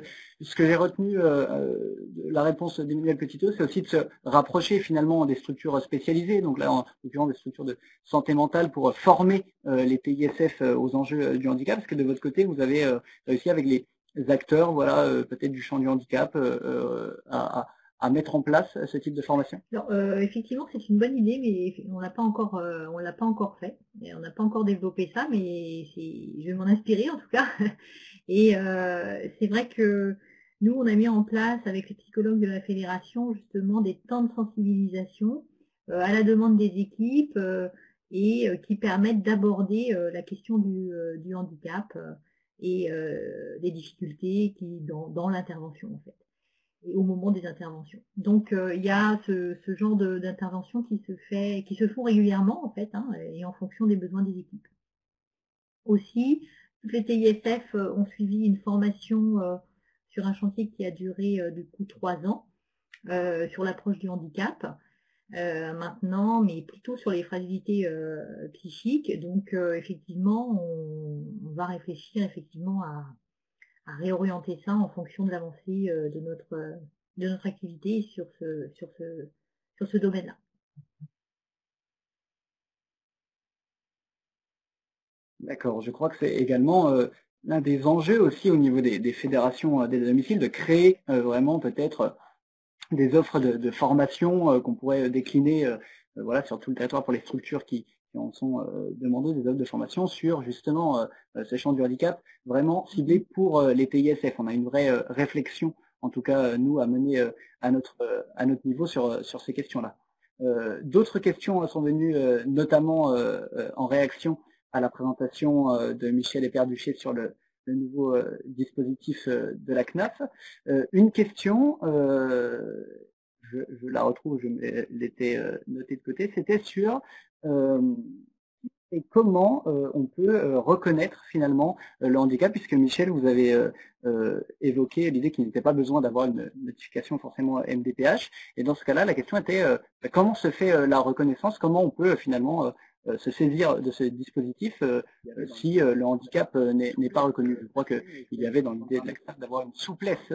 ce que j'ai retenu de la réponse d'Emmanuel Petitot, c'est aussi de se rapprocher finalement des structures spécialisées, donc là en l'occurrence des structures de santé mentale pour former les TISF aux enjeux du handicap. Est-ce que de votre côté, vous avez réussi avec les acteurs, voilà, peut-être du champ du handicap, à mettre en place ce type de formation? Alors, effectivement, c'est une bonne idée, mais on l'a pas encore fait. Et on n'a pas encore développé ça, mais je vais m'en inspirer en tout cas. Et c'est vrai que nous, on a mis en place avec les psychologues de la fédération justement des temps de sensibilisation à la demande des équipes et qui permettent d'aborder la question du handicap et des difficultés dans l'intervention en fait. Et au moment des interventions. Donc il y a ce genre d'intervention qui se font régulièrement en fait, hein, et en fonction des besoins des équipes. Aussi, toutes les TISF ont suivi une formation sur un chantier qui a duré du coup 3 ans sur l'approche du handicap. Maintenant, mais plutôt sur les fragilités psychiques. Donc effectivement, on va réfléchir effectivement à réorienter ça en fonction de l'avancée de notre activité sur ce domaine-là. D'accord, je crois que c'est également l'un des enjeux aussi au niveau des fédérations des domiciles de créer vraiment peut-être des offres de formation qu'on pourrait décliner voilà, sur tout le territoire pour les structures qui en sont demandées des offres de formation sur justement ce champ du handicap, vraiment ciblé pour les pays SF. On a une vraie réflexion, en tout cas nous, à mener à notre niveau sur ces questions-là. D'autres questions sont venues notamment en réaction à la présentation de Michel Eperduché sur le nouveau dispositif de la CNAF. Une question, je la retrouve, je l'étais notée de côté, c'était sur et comment on peut reconnaître finalement le handicap, puisque Michel, vous avez évoqué l'idée qu'il n'était pas besoin d'avoir une notification forcément MDPH, et dans ce cas-là, la question était comment se fait la reconnaissance, comment on peut finalement se saisir de ce dispositif si le handicap n'est pas reconnu. Je crois qu'il y avait dans l'idée de la CNAF d'avoir une souplesse.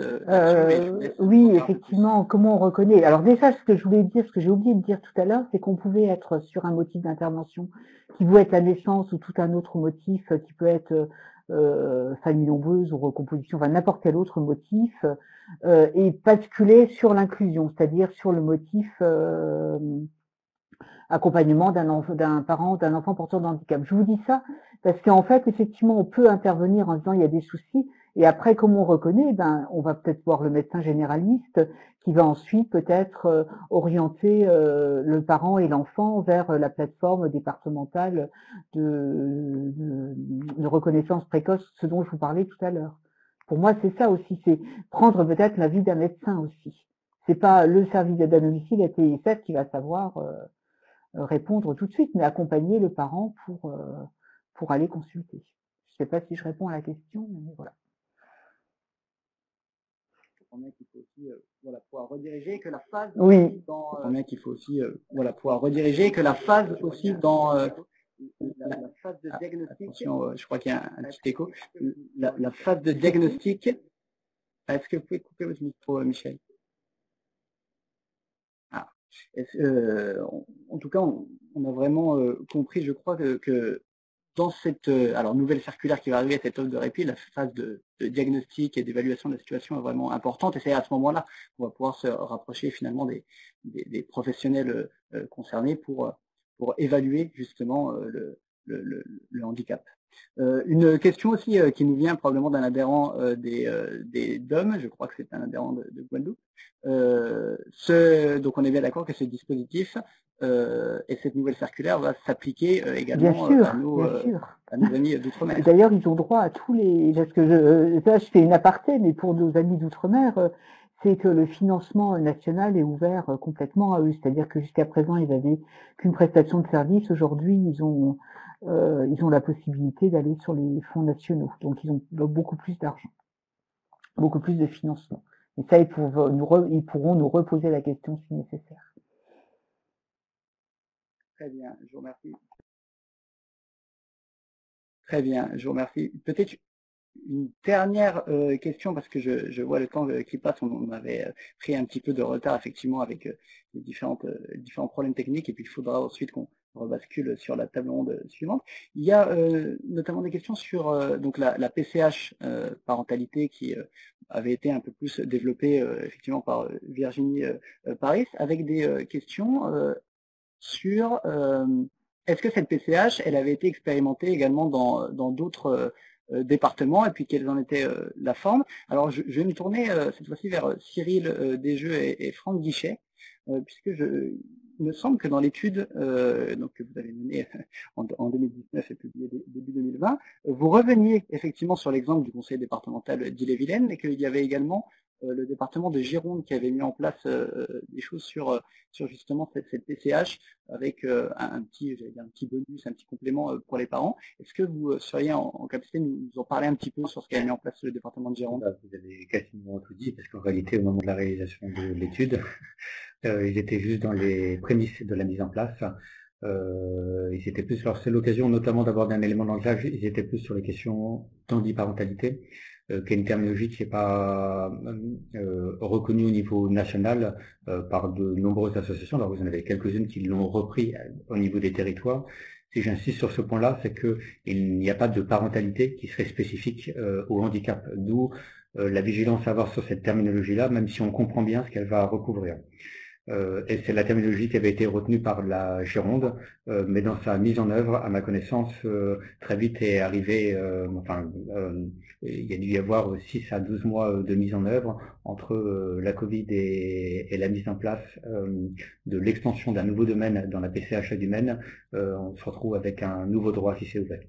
Oui, effectivement, comment on reconnaît? Alors déjà, ce que je voulais dire, ce que j'ai oublié de dire tout à l'heure, c'est qu'on pouvait être sur un motif d'intervention qui peut être la naissance ou tout un autre motif qui peut être famille nombreuse ou recomposition, enfin n'importe quel autre motif, et basculer sur l'inclusion, c'est-à-dire sur le motif accompagnement d'un parent, d'un enfant porteur de handicap. Je vous dis ça parce qu'en fait, effectivement, on peut intervenir en disant il y a des soucis, et après, comme on reconnaît, on va peut-être voir le médecin généraliste qui va ensuite peut-être orienter le parent et l'enfant vers la plateforme départementale de reconnaissance précoce, ce dont je vous parlais tout à l'heure. Pour moi, c'est ça aussi, c'est prendre peut-être l'avis d'un médecin aussi. C'est pas le service d'aide à domicile, la TISF, qui va savoir répondre tout de suite, mais accompagner le parent pour aller consulter. Je ne sais pas si je réponds à la question, mais voilà. Qu'il faut aussi voilà, pouvoir rediriger, que la phase oui. Qu'il faut aussi voilà, pouvoir rediriger, que la phase aussi dans la phase de diagnostic. Attention, je crois qu'il y a un petit écho. La phase de diagnostic. Est-ce que vous pouvez couper votre micro, Michel? En tout cas, on a vraiment compris, je crois, que dans cette nouvelle circulaire qui va arriver, cette offre de répit, la phase de diagnostic et d'évaluation de la situation est vraiment importante, et c'est à ce moment-là qu'on va pouvoir se rapprocher finalement des professionnels concernés pour évaluer justement le handicap. Une question aussi qui nous vient probablement d'un adhérent des DOM, je crois que c'est un adhérent de Guadeloupe. Donc on est bien d'accord que ce dispositif et cette nouvelle circulaire va s'appliquer également à nos amis d'outre-mer. D'ailleurs, ils ont droit à tous les... Parce que je fais une aparté, mais pour nos amis d'outre-mer, c'est que le financement national est ouvert complètement à eux. C'est-à-dire que jusqu'à présent, ils n'avaient qu'une prestation de service. Aujourd'hui, ils ont la possibilité d'aller sur les fonds nationaux. Donc, ils ont beaucoup plus d'argent, beaucoup plus de financement. Et ça, ils pourront nous reposer la question si nécessaire. Très bien, je vous remercie. Très bien, je vous remercie. Peut-être une dernière question, parce que je vois le temps qui passe, on avait pris un petit peu de retard effectivement avec les différents problèmes techniques, et puis il faudra ensuite qu'on rebascule sur la table ronde suivante. Il y a notamment des questions sur donc la PCH parentalité qui avait été un peu plus développée effectivement par Virginie Paris, avec des questions sur est-ce que cette PCH, elle avait été expérimentée également dans d'autres départements, et puis quelle en était la forme. Alors je vais me tourner cette fois-ci vers Cyril Desjeux et Franck Guichet, puisque il me semble que dans l'étude que vous avez menée en 2019 et publiée début 2020, vous reveniez effectivement sur l'exemple du conseil départemental d'Ille-et-Vilaine, mais qu'il y avait également le département de Gironde qui avait mis en place des choses sur justement cette PCH avec un petit bonus, un petit complément pour les parents. Est-ce que vous seriez en capacité de nous en parler un petit peu sur ce qu'a mis en place le département de Gironde? Vous avez quasiment tout dit, parce qu'en réalité, au moment de la réalisation de l'étude, ils étaient juste dans les prémices de la mise en place. Ils étaient plus, alors c'est l'occasion notamment d'aborder un élément d'ancrage, ils étaient plus sur les questions d'handiparenalité, qui est une terminologie qui n'est pas reconnue au niveau national par de nombreuses associations. Alors vous en avez quelques-unes qui l'ont repris au niveau des territoires. Si j'insiste sur ce point-là, c'est qu'il n'y a pas de parentalité qui serait spécifique au handicap. D'où la vigilance à avoir sur cette terminologie-là, même si on comprend bien ce qu'elle va recouvrir. et c'est la terminologie qui avait été retenue par la Gironde, mais dans sa mise en œuvre, à ma connaissance, très vite est arrivé, il y a dû y avoir 6 à 12 mois de mise en œuvre entre la Covid et la mise en place de l'extension d'un nouveau domaine dans la PCH du Maine. On se retrouve avec un nouveau droit qui s'est ouvert.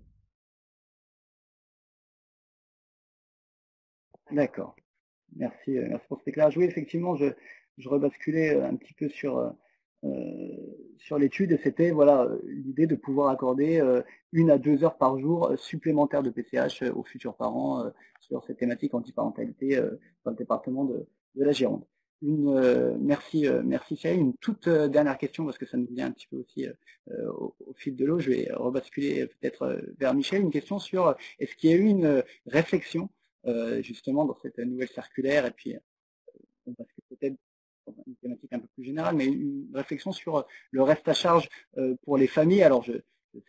D'accord. Merci pour cet éclairage. Oui, effectivement, je rebasculais un petit peu sur l'étude, et c'était voilà l'idée de pouvoir accorder 1 à 2 heures par jour supplémentaires de PCH aux futurs parents sur cette thématique antiparentalité dans le département de la Gironde. Merci Cyril. Une toute dernière question, parce que ça nous vient un petit peu aussi au fil de l'eau. Je vais rebasculer peut-être vers Michel. Une question sur est-ce qu'il y a eu une réflexion justement dans cette nouvelle circulaire, et puis on bascule peut-être dans une thématique un peu plus générale, mais une réflexion sur le reste à charge pour les familles. Alors je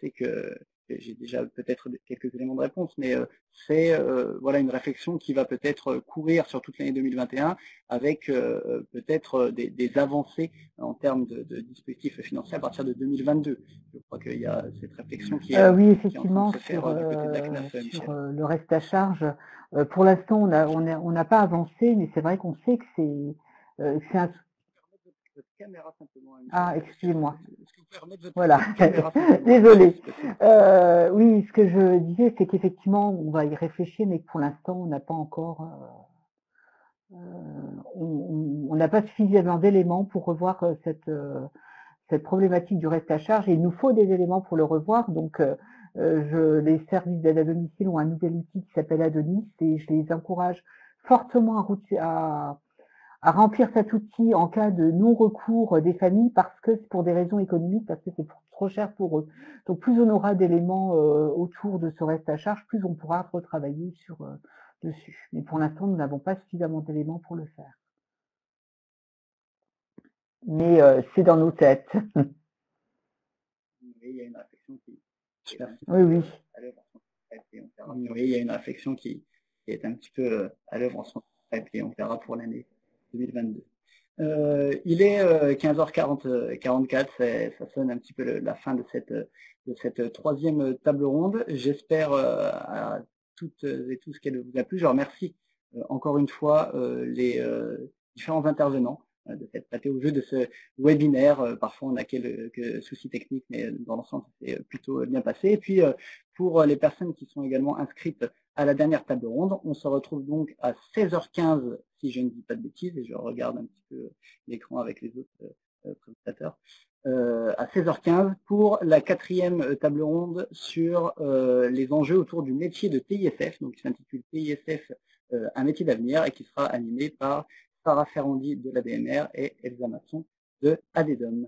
sais que j'ai déjà peut-être quelques éléments de réponse, mais c'est voilà une réflexion qui va peut-être courir sur toute l'année 2021 avec peut-être des avancées en termes de dispositifs financiers à partir de 2022. Je crois qu'il y a cette réflexion qui est oui, effectivement, qui est en train de se faire du côté de la CNAF, sur le reste à charge. Pour l'instant, on n'a pas avancé, mais c'est vrai qu'on sait que c'est un... Votre caméra simplement. Ah, excusez-moi. Est-ce que vous pouvez remettre votre Voilà, caméra désolé. Oui, ce que je disais, c'est qu'effectivement, on va y réfléchir, mais que pour l'instant, on n'a pas encore, on n'a pas suffisamment d'éléments pour revoir cette problématique du reste à charge, et il nous faut des éléments pour le revoir. Donc, les services d'aide à domicile ont un nouvel outil qui s'appelle Adonis, et je les encourage fortement à remplir cet outil en cas de non-recours des familles, parce que c'est pour des raisons économiques, parce que c'est trop cher pour eux. Donc plus on aura d'éléments autour de ce reste à charge, plus on pourra retravailler dessus. Mais pour l'instant, nous n'avons pas suffisamment d'éléments pour le faire. Mais c'est dans nos têtes. Il y a une réflexion qui... Oui. Oui, il y a une réflexion qui est un petit peu à l'œuvre en ce moment, et puis on verra pour l'année 2022. Il est 15h44, ça sonne un petit peu la fin de cette troisième table ronde. J'espère à toutes et tous qu'elle vous a plu. Je remercie encore une fois les différents intervenants de s'être prêtés au jeu de ce webinaire. Parfois on a quelques soucis techniques, mais dans l'ensemble c'est plutôt bien passé. Et puis pour les personnes qui sont également inscrites à la dernière table ronde, on se retrouve donc à 16h15, si je ne dis pas de bêtises, et je regarde un petit peu l'écran avec les autres présentateurs, à 16h15 pour la quatrième table ronde sur les enjeux autour du métier de TISF, donc qui s'intitule TISF, un métier d'avenir, et qui sera animé par Sarah Ferrandi de l'ADMR et Elsa Masson de ADEDOM.